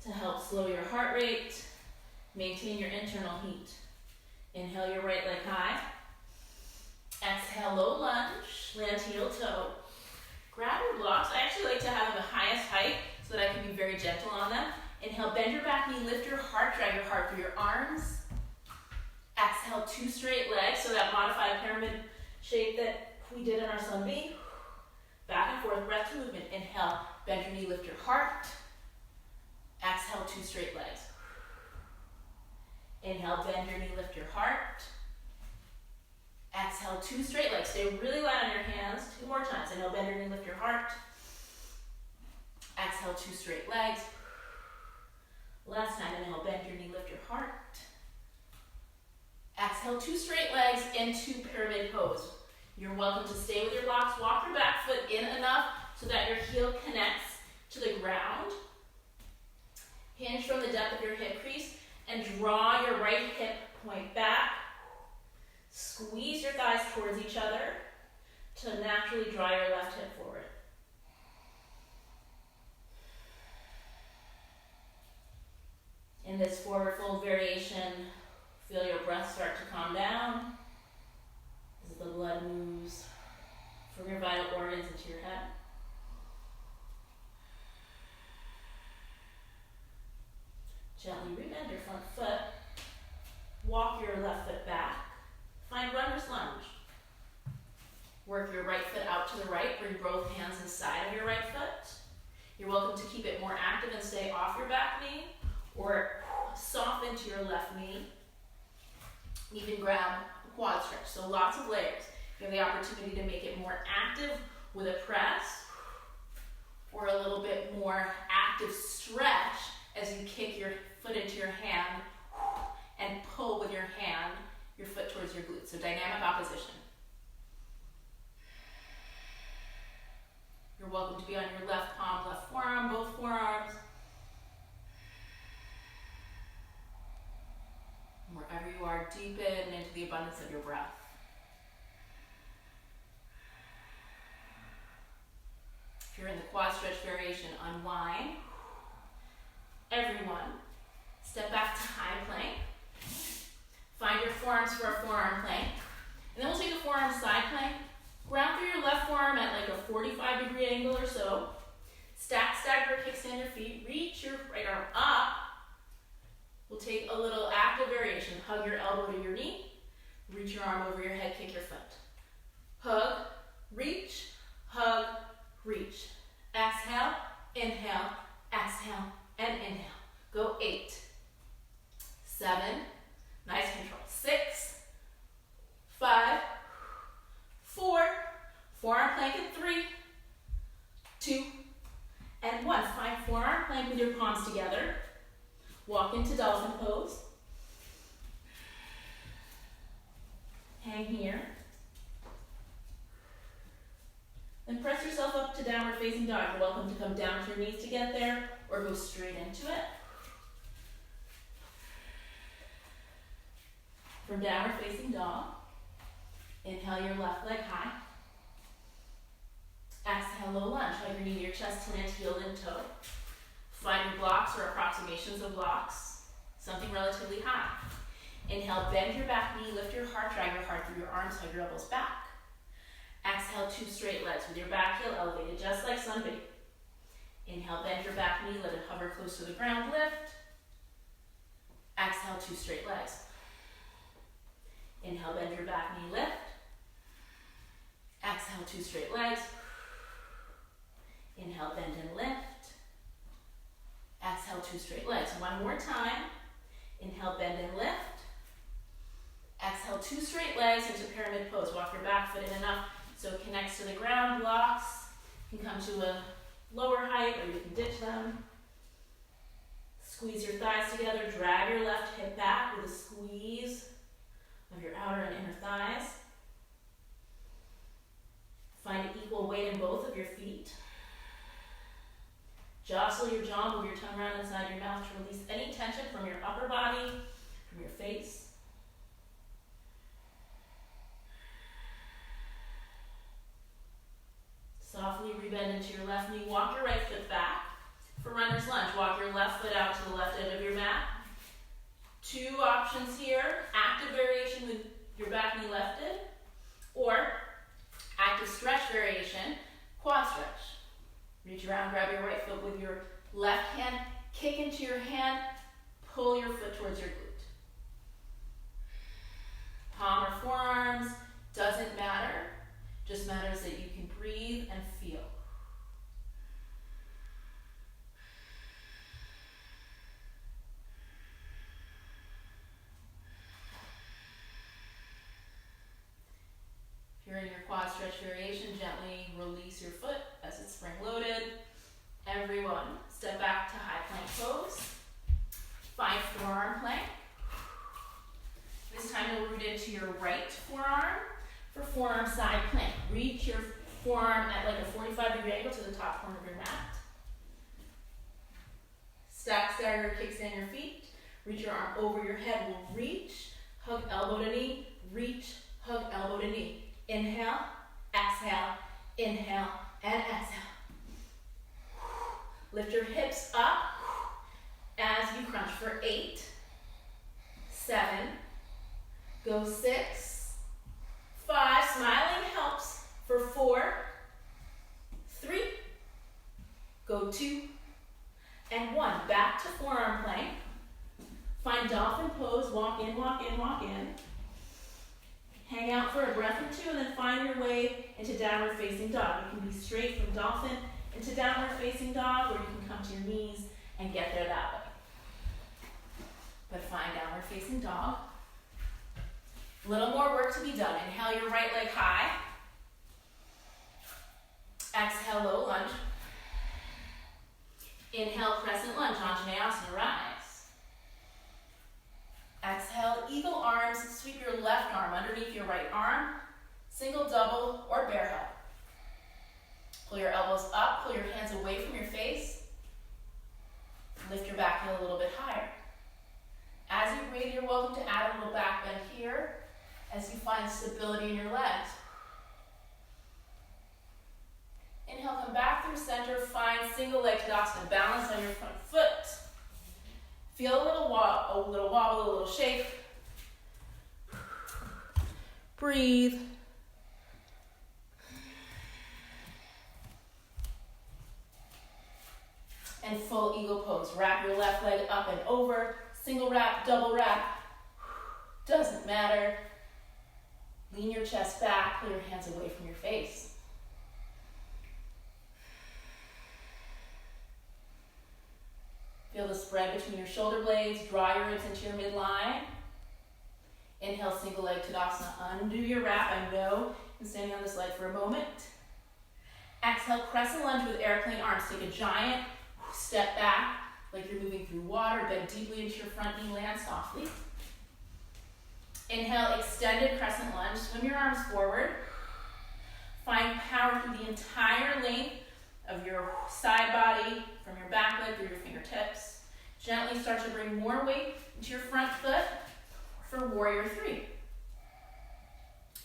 to help slow your heart rate, maintain your internal heat. Inhale your right leg high. Exhale, low lunge, land heel toe. Grab your blocks. I actually like to have them the highest height so that I can be very gentle on them. Inhale, bend your back knee, lift your heart, drag your heart through your arms. Exhale, 2 straight legs, so that modified pyramid shape that we did in our sunbeam. Back and forth, breath to movement. Inhale, bend your knee, lift your heart. Exhale, 2 straight legs. Inhale, bend your knee, lift your heart. Exhale, 2 straight legs. Stay really light on your hands. 2 more times. Inhale, bend your knee, lift your heart. Exhale, 2 straight legs. Last time, inhale, bend your knee, lift your heart. Exhale, 2 straight legs into pyramid pose. You're welcome to stay with your blocks. Walk your back foot in enough so that your heel connects to the ground. Hinge from the depth of your hip crease and draw your right hip point back. Squeeze your thighs towards each other to naturally draw your left hip forward. In this forward fold variation, feel your breath start to calm down as the blood moves from your vital organs into your head. Gently rebend your front foot. Walk your left foot back. Find runner's lunge. Work your right foot out to the right. Bring both hands inside of your right foot. You're welcome to keep it more active and stay off your back knee, or soften to your left knee. Even grab a quad stretch. So lots of layers. You have the opportunity to make it more active with a press, or a little bit more active stretch as you kick your foot into your hand and pull with your hand your foot towards your glutes. So dynamic opposition. You're welcome to be on your left palm, left forearm, both forearms. And wherever you are, deepen into the abundance of your breath. If you're in the quad stretch variation, unwind. Everyone, step back to high plank. Find your forearms for a forearm plank. And then we'll take a forearm side plank. Ground through your left forearm at like a 45-degree angle or so. Stack, stagger, kickstand your feet. Reach your right arm up. We'll take a little active variation. Hug your elbow to your knee. Reach your arm over your head, kick your foot. Hug, reach, hug, reach. Exhale, inhale, exhale, and inhale. Go 8, 7, nice control. 6, 5, 4, forearm plank in 3, 2, and 1. Find forearm plank with your palms together. Walk into Dolphin Pose. hang here. Then press yourself up to downward facing dog. You're welcome to come down to your knees to get there or go straight into it. From downward facing dog, inhale your left leg high. Exhale, low lunge. Hug your knee to your chest, plant, heel, and toe. Find your blocks or approximations of blocks, something relatively high. Inhale, bend your back knee, lift your heart, drag your heart through your arms, hug your elbows back. Exhale, 2 straight legs with your back heel elevated, just like sunbathing. Inhale, bend your back knee, let it hover close to the ground, lift. Exhale, 2 straight legs. Inhale, bend your back knee, lift. Exhale, 2 straight legs. Inhale, bend and lift. Exhale, 2 straight legs. One more time. Inhale, bend and lift. Exhale, 2 straight legs into pyramid pose. Walk your back foot in enough so it connects to the ground. Blocks can come to a lower height or you can ditch them. Squeeze your thighs together. Drag your left hip back with a squeeze of your outer and inner thighs. Find equal weight in both of your feet. Jostle your jaw, move your tongue around inside your mouth to release any tension from your upper body, from your face. Softly rebend into your left knee. Walk your right foot back. For runner's lunge, walk your left foot out to the left end of your mat. 2 options here. Active variation with your back knee lifted, or active stretch variation, quad stretch. Reach around, grab your right foot with your left hand, kick into your hand, pull your foot towards your glute. Palm or forearms, doesn't matter. Just matters that you can breathe and feel. If you're in your quad stretch variation, gently release your foot as it's spring loaded. Everyone, step back to high plank pose. Find forearm plank. This time you'll root into your right forearm for forearm side plank. Reach your forearm at like a 45-degree angle to the top corner of your mat. Stack stagger, kickstand your feet. Reach your arm over your head. We'll reach, hug elbow to knee, reach, hug elbow to knee. Inhale, exhale, inhale, and exhale. Lift your hips up as you crunch for 8, 7, go 6, 5, smiling helps for 4, 3, go 2, and 1. Back to forearm plank. Find dolphin pose, walk in, walk in, walk in. Hang out for a breath or 2 and then find your way into downward facing dog. You can be straight from dolphin into downward facing dog, or you can come to your knees and get there that way. But find downward facing dog. A little more work to be done. Inhale your right leg high. Exhale, low lunge. Inhale, crescent lunge, Anjaneyasana, rise. Exhale, eagle arms, sweep your left arm underneath your right arm, single, double, or bear hug. Pull your elbows up, pull your hands away from your face. Lift your back heel a little bit higher. As you breathe, you're welcome to add a little back bend here as you find stability in your legs. Inhale, come back through center, find single leg Tadasana, balance on your front foot. Feel a little wobble, a little shake. Breathe. And full eagle pose. Wrap your left leg up and over. Single wrap, double wrap. Doesn't matter. Lean your chest back, pull your hands away from your face. Feel the spread between your shoulder blades. Draw your ribs into your midline. Inhale, single leg Tadasana. Undo your wrap. I know I'm standing on this leg for a moment. Exhale, crescent lunge with airplane arms. Take a giant step back like you're moving through water. Bend deeply into your front knee. Land softly. Inhale, extended crescent lunge. Swim your arms forward. Find power through the entire length of your side body, from your back leg through your fingertips. Gently start to bring more weight into your front foot for warrior three.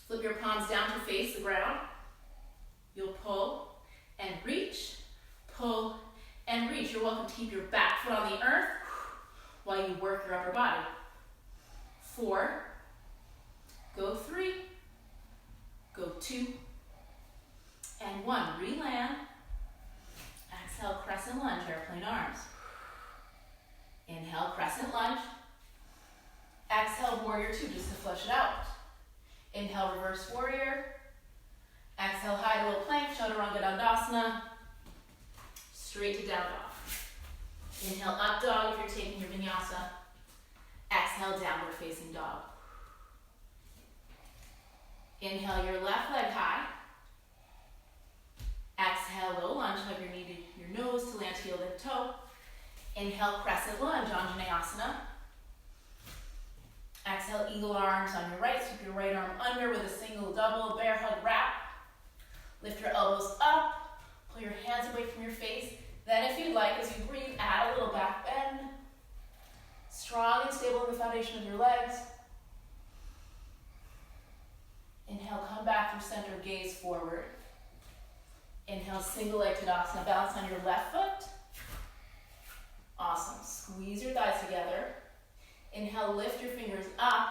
Flip your palms down to face the ground. You'll pull and reach, pull and reach. You're welcome to keep your back foot on the earth while you work your upper body. 4, go 3, go 2, and 1. Re-land. Exhale, crescent lunge, airplane arms. Inhale, crescent lunge. Exhale, warrior 2, just to flush it out. Inhale, reverse warrior. Exhale, high little plank, chaturanga dandasana. Straight to down dog. Inhale, up dog if you're taking your vinyasa. Exhale, downward facing dog. Inhale, your left leg high. Exhale, low lunge, hug your knee to your nose to land heel to toe. Inhale, crescent lunge, Anjaneyasana. Exhale, eagle arms on your right, sweep your right arm under with a single, double, bear hug wrap. Lift your elbows up, pull your hands away from your face. Then if you'd like, as you breathe, add a little back bend. Strong and stable in the foundation of your legs. Inhale, come back through center, gaze forward. Inhale, single leg Tadasana, balance on your left foot. Awesome, squeeze your thighs together. Inhale, lift your fingers up.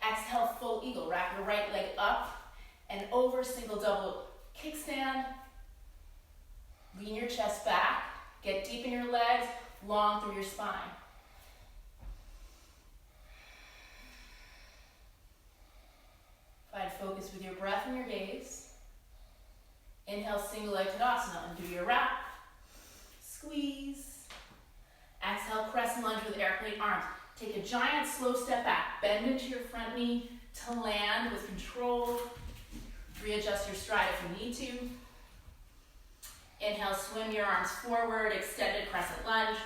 Exhale, full eagle, wrap your right leg up and over, single, double, kickstand. Lean your chest back, get deep in your legs, long through your spine. Find focus with your breath and your gaze. Inhale, single leg Tadasana, undo your wrap. Squeeze. Exhale, crescent lunge with airplane arms. Take a giant slow step back. Bend into your front knee to land with control. Readjust your stride if you need to. Inhale, swim your arms forward, extended crescent lunge.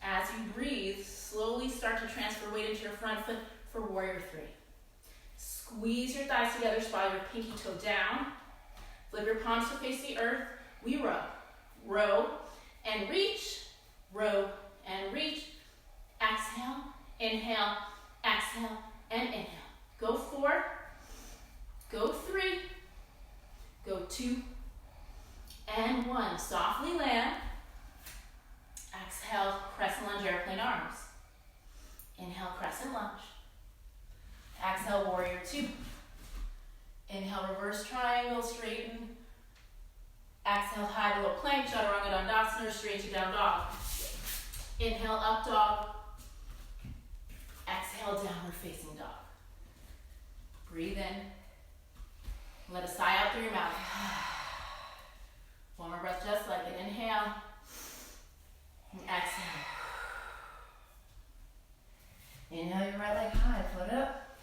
As you breathe, slowly start to transfer weight into your front foot for warrior three. Squeeze your thighs together, spiral your pinky toe down. Flip your palms to face the earth. We row. Row and reach. Row and reach. Exhale, inhale, exhale, and inhale. Go 4, go 3, go 2, and 1. Softly land. Exhale, crescent lunge, airplane arms. Inhale, crescent lunge. Exhale, warrior 2. Inhale, reverse triangle, straighten. Exhale, high to low plank, chaturanga dandasana, straight to down dog. Inhale, up dog. Exhale, downward facing dog. Breathe in. Let a sigh out through your mouth. One more breath just like it. Inhale. And exhale. Inhale your right leg high, foot up.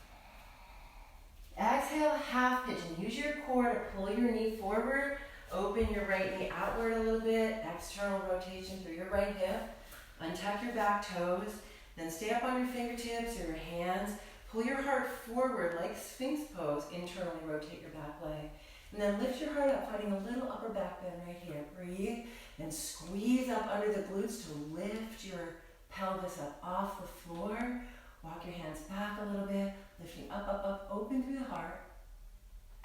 Exhale, half pigeon. Use your core to pull your knee forward. Open your right knee outward a little bit. External rotation through your right hip. Untuck your back toes. Then stay up on your fingertips or your hands. Pull your heart forward like Sphinx pose. Internally rotate your back leg. And then lift your heart up, finding a little upper back bend right here. Breathe. Then squeeze up under the glutes to lift your pelvis up off the floor. Walk your hands back a little bit. Lifting up, up, up. Open through the heart.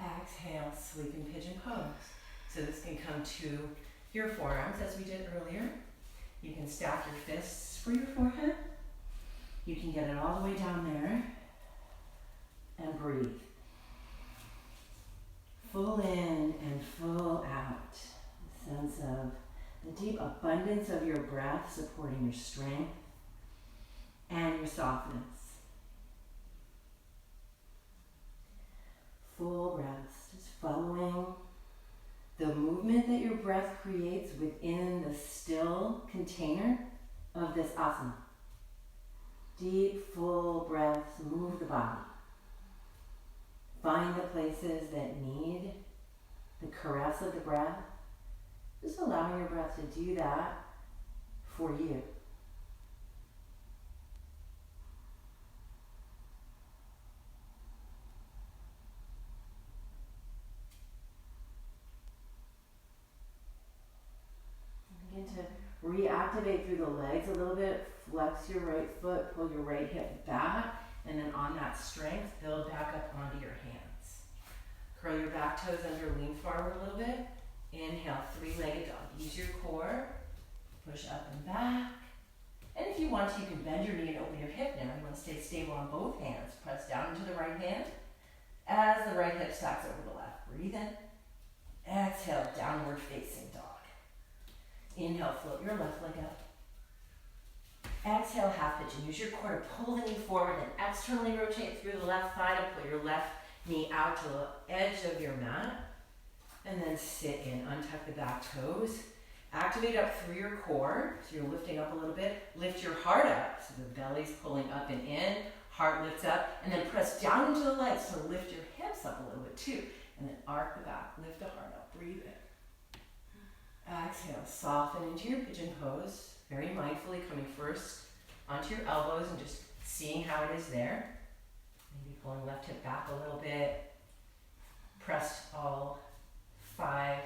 Exhale, sleeping pigeon pose. So this can come to your forearms as we did earlier. You can stack your fists for your forehead. You can get it all the way down there and breathe. Full in and full out. A sense of the deep abundance of your breath supporting your strength and your softness. Full rest is following the movement that your breath creates within the still container of this asana. Deep, full breaths move the body. Find the places that need the caress of the breath. Just allowing your breath to do that for you. rotate through the legs a little bit. Flex your right foot, pull your right hip back, and then on that strength, build back up onto your hands. Curl your back toes under, lean forward a little bit. Inhale, three-legged dog. Use your core, push up and back. And if you want to, you can bend your knee and open your hip now. You want to stay stable on both hands. Press down into the right hand as the right hip stacks over the left. Breathe in. Exhale, downward facing dog. Inhale, float your left leg up. Exhale, half pigeon. Use your core to pull the knee forward and externally rotate through the left thigh to pull your left knee out to the edge of your mat. And then sit in, untuck the back toes. Activate up through your core, so you're lifting up a little bit. Lift your heart up, so the belly's pulling up and in. Heart lifts up, and then press down into the legs, so lift your hips up a little bit too. And then arc the back, lift the heart up, breathe in. Exhale, soften into your pigeon pose. Very mindfully coming first onto your elbows and just seeing how it is there. Maybe pulling left hip back a little bit. Press all 5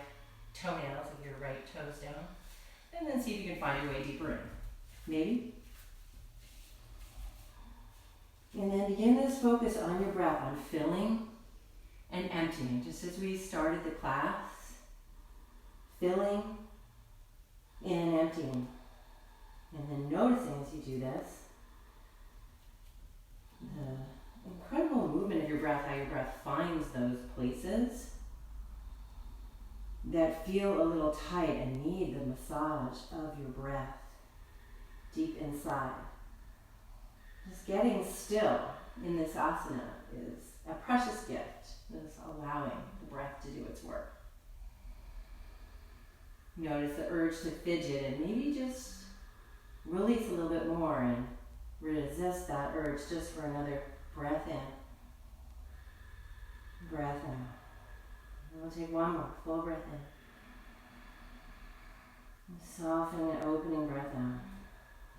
toenails of your right toes down. And then see if you can find your way deeper in. Maybe. And then begin this focus on your breath, on filling and emptying, just as we started the class. Filling and emptying. And then noticing as you do this, the incredible movement of your breath, how your breath finds those places that feel a little tight and need the massage of your breath deep inside. Just getting still in this asana is a precious gift, just allowing the breath to do its work. Notice the urge to fidget and maybe just release a little bit more and resist that urge just for another breath in. Breath in. We'll take one more full breath in. And softening and opening breath out.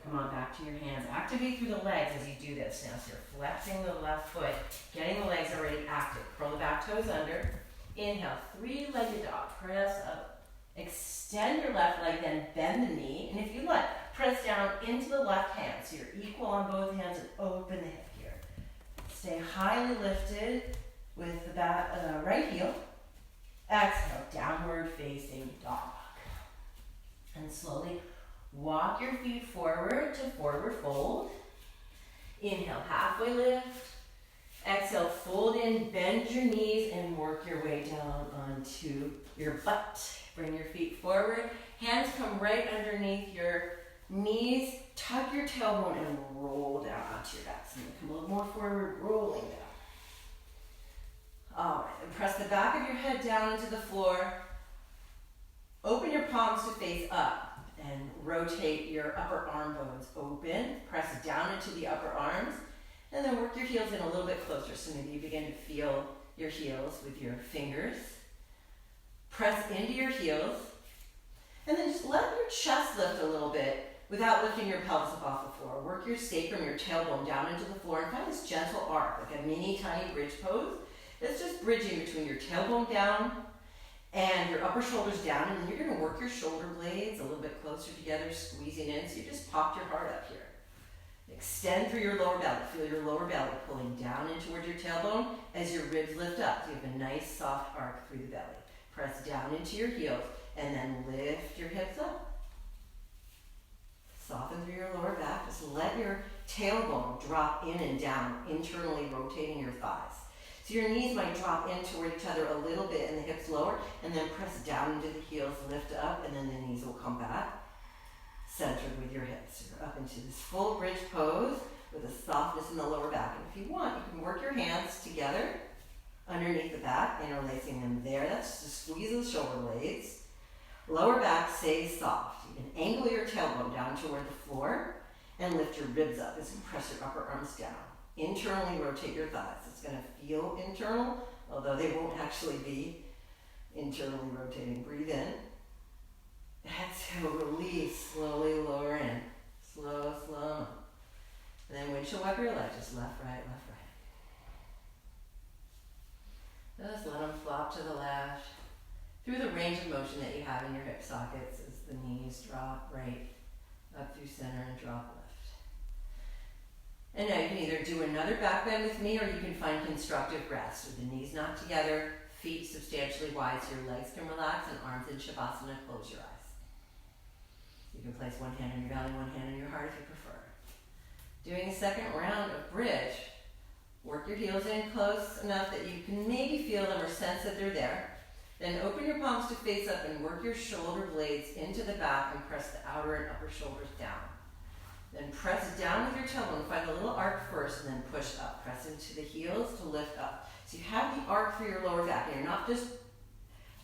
Come on, back to your hands. Activate through the legs as you do this now. So you're flexing the left foot, getting the legs already active. Curl the back toes under. Inhale, three-legged dog. Press up. Extend your left leg, then bend the knee. And if you like, press down into the left hand. So you're equal on both hands and open the hip here. Stay highly lifted with the right heel. Exhale, downward facing dog. And slowly walk your feet forward to forward fold. Inhale, halfway lift. Exhale, fold in, bend your knees, and work your way down onto your butt. Bring your feet forward. Hands come right underneath your knees. Tuck your tailbone and roll down onto your back. So you come a little more forward, rolling down. All right, and press the back of your head down into the floor. Open your palms to face up and rotate your upper arm bones open. Press down into the upper arms and then work your heels in a little bit closer. So maybe you begin to feel your heels with your fingers. Press into your heels and then just let your chest lift a little bit without lifting your pelvis up off the floor. Work your sacrum, your tailbone down into the floor and find this gentle arc, like a mini tiny bridge pose. It's just bridging between your tailbone down and your upper shoulders down, and then you're going to work your shoulder blades a little bit closer together, squeezing in, so you just popped your heart up here. Extend through your lower belly. Feel your lower belly pulling down in towards your tailbone as your ribs lift up. So you have a nice soft arc through the belly. Press down into your heels, and then lift your hips up. Soften through your lower back. Just let your tailbone drop in and down, internally rotating your thighs. So your knees might drop in toward each other a little bit and the hips lower, and then press down into the heels, lift up, and then the knees will come back, centered with your hips. You're up into this full bridge pose with a softness in the lower back. And if you want, you can work your hands together underneath the back, interlacing them there. That's to squeeze the shoulder blades. Lower back stays soft. You can angle your tailbone down toward the floor and lift your ribs up as you press your upper arms down. Internally rotate your thighs. It's going to feel internal, although they won't actually be internally rotating. Breathe in. Exhale, release. Slowly lower in. Slow, slow. And then windshield wiper your leg. Just left, right, left, right. Just let them flop to the left. Through the range of motion that you have in your hip sockets as the knees drop right up through center and drop lift. And now you can either do another back bend with me, or you can find constructive rest with the knees not together, feet substantially wide so your legs can relax, and arms in Shavasana. Close your eyes. You can place one hand on your belly, one hand on your heart if you prefer. Doing a second round of bridge. Work your heels in close enough that you can maybe feel them or sense that they're there. Then open your palms to face up and work your shoulder blades into the back and press the outer and upper shoulders down. Then press down with your tailbone. Find a little arc first and then push up. Press into the heels to lift up. So you have the arc for your lower back, and you're not just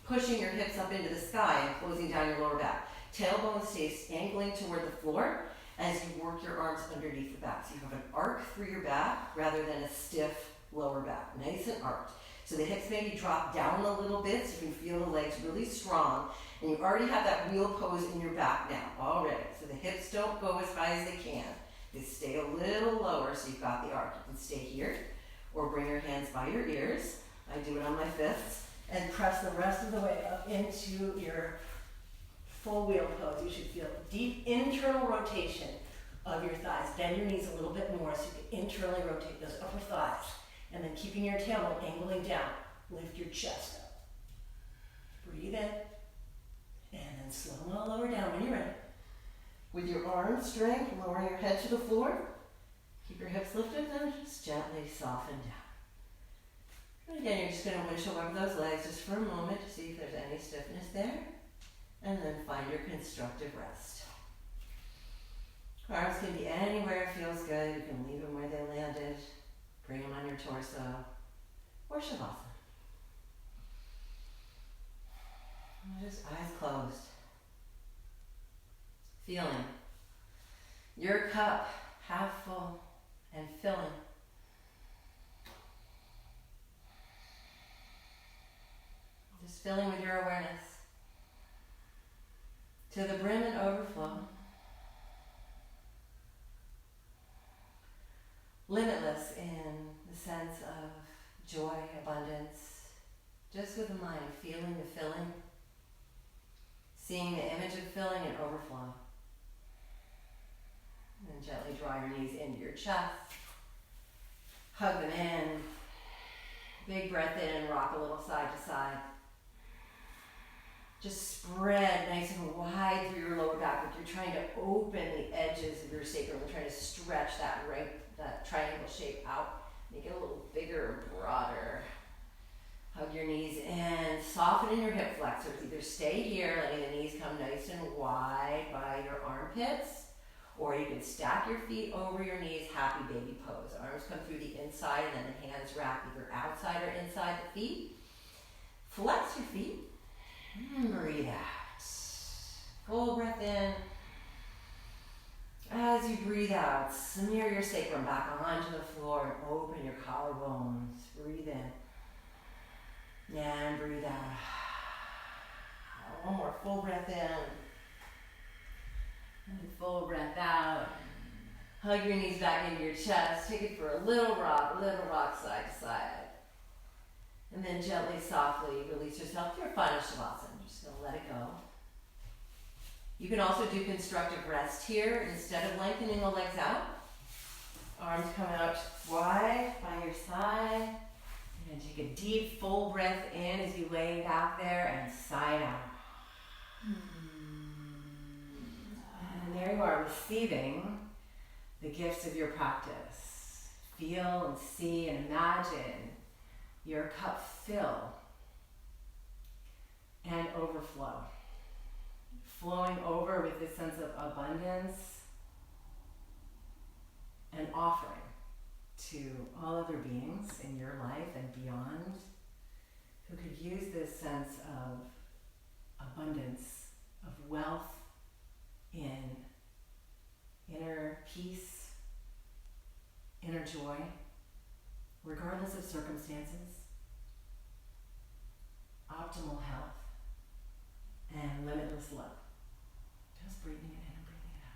pushing your hips up into the sky and closing down your lower back. Tailbone stays angling toward the floor as you work your arms underneath the back. So you have an arc through your back rather than a stiff lower back. Nice and arched. So the hips maybe drop down a little bit so you can feel the legs really strong. And you already have that wheel pose in your back now, already. So the hips don't go as high as they can. They stay a little lower so you've got the arc. You can stay here or bring your hands by your ears. I do it on my fists. And press the rest of the way up into your full wheel pose. You should feel deep internal rotation of your thighs. Bend your knees a little bit more so you can internally rotate those upper thighs. And then keeping your tailbone angling down, lift your chest up. Breathe in. And then slow-mo lower down when you're ready. With your arm strength, lowering your head to the floor. Keep your hips lifted and just gently soften down. And again, you're just going to windshield wiper those legs just for a moment to see if there's any stiffness there. And then find your constructive rest. Arms can be anywhere it feels good. You can leave them where they landed. Bring them on your torso. Or Shavasana. Just eyes closed. Feeling your cup half full and filling. Just filling with your awareness to the brim and overflow. Limitless in the sense of joy, abundance, just with the mind, feeling the filling, seeing the image of filling and overflow. And then gently draw your knees into your chest, hug them in, big breath in and rock a little side to side. Just spread nice and wide through your lower back, like you're trying to open the edges of your sacrum and trying to stretch that triangle shape out. Make it a little bigger and broader. Hug your knees in, soften in your hip flexors. Either stay here, letting the knees come nice and wide by your armpits, or you can stack your feet over your knees, happy baby pose. Arms come through the inside and then the hands wrap either outside or inside the feet. Flex your feet. Breathe out. Full breath in. As you breathe out, smear your sacrum back onto the floor and open your collarbones. Breathe in. And breathe out. One more full breath in. And full breath out. Hug your knees back into your chest. Take it for a little rock side to side. And then gently, softly release yourself to your final Shavasana. Just gonna let it go. You can also do constructive rest here. Instead of lengthening the legs out, arms come out wide by your side. And take a deep, full breath in as you lay back there and sigh out. And there you are, receiving the gifts of your practice. Feel and see and imagine your cup fill and overflow. Flowing over with this sense of abundance and offering to all other beings in your life and beyond who could use this sense of abundance, of wealth in inner peace, inner joy, regardless of circumstances, optimal health, and limitless love. Just breathing it in and breathing it out.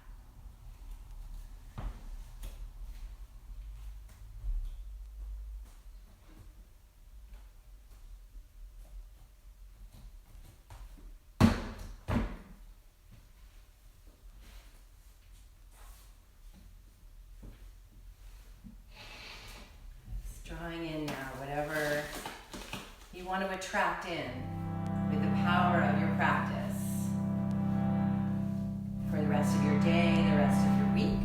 tracked in with the power of your practice for the rest of your day, the rest of your week.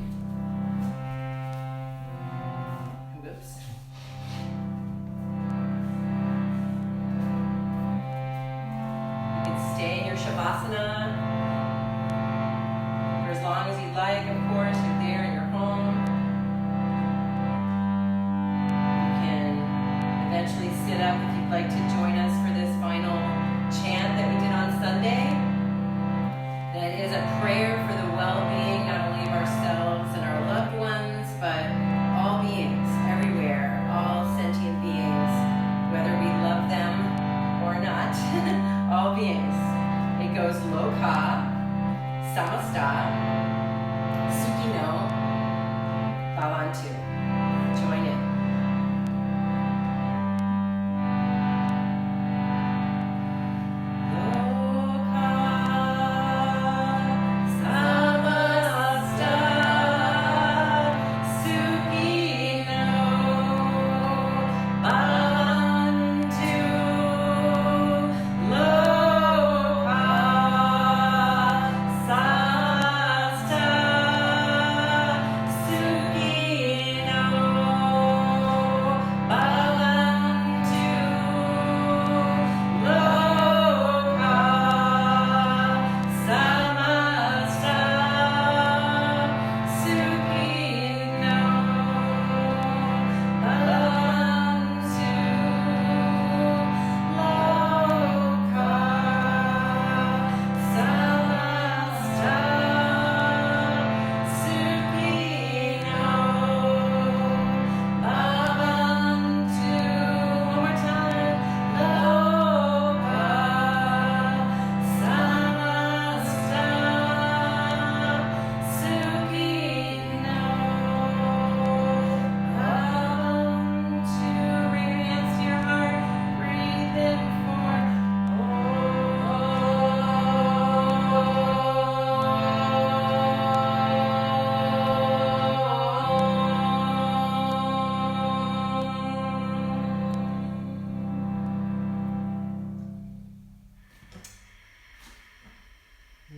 Whoops. You can stay in your Shavasana for as long as you'd like, of course. You're there in your home. You can eventually sit up if you'd like to join us for this final chant that we did on Sunday. That is a prayer for the well-being not only of ourselves and our loved ones, but all beings everywhere, all sentient beings, whether we love them or not, all beings. It goes Loka, Samasta, Sukino, Bhavantu. Join in.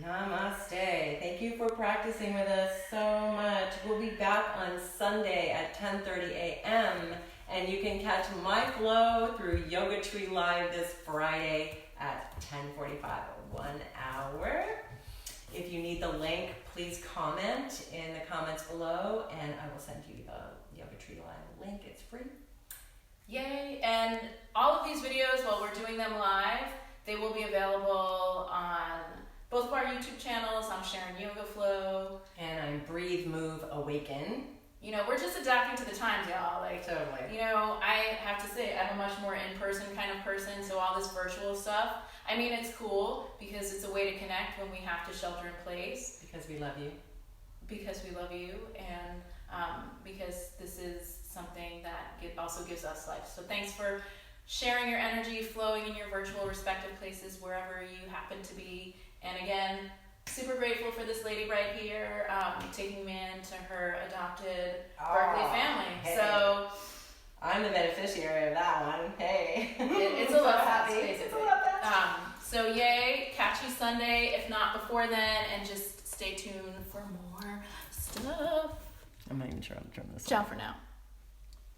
Namaste. Thank you for practicing with us so much. We'll be back on Sunday at 10:30 a.m. and you can catch my flow through Yoga Tree Live this Friday at 10:45, 1 hour. If you need the link, please comment in the comments below and I will send you the Yoga Tree Live link. It's free. Yay! And all of these videos, while we're doing them live, they will be available on both of our YouTube channels. I'm Sharon Yoga Flow. And I'm Breathe, Move, Awaken. You know, we're just adapting to the times, y'all. Like, Totally. you know, I have to say, I'm a much more in-person kind of person, so all this virtual stuff, I mean, it's cool because it's a way to connect when we have to shelter in place. Because we love you. Because we love you, and because this is something that also gives us life. So thanks for sharing your energy, flowing in your virtual respective places, wherever you happen to be. And again, super grateful for this lady right here, taking me into her adopted Berkeley family. Hey. So I'm the beneficiary of that one. Hey. It's a love fest, It's basically. a love fest. So yay, catch you Sunday, if not before then, and just stay tuned for more stuff. I'm not even sure how to turn this Ciao for now.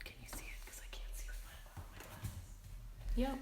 Can you see it? Because I can't see with my glasses. Yep.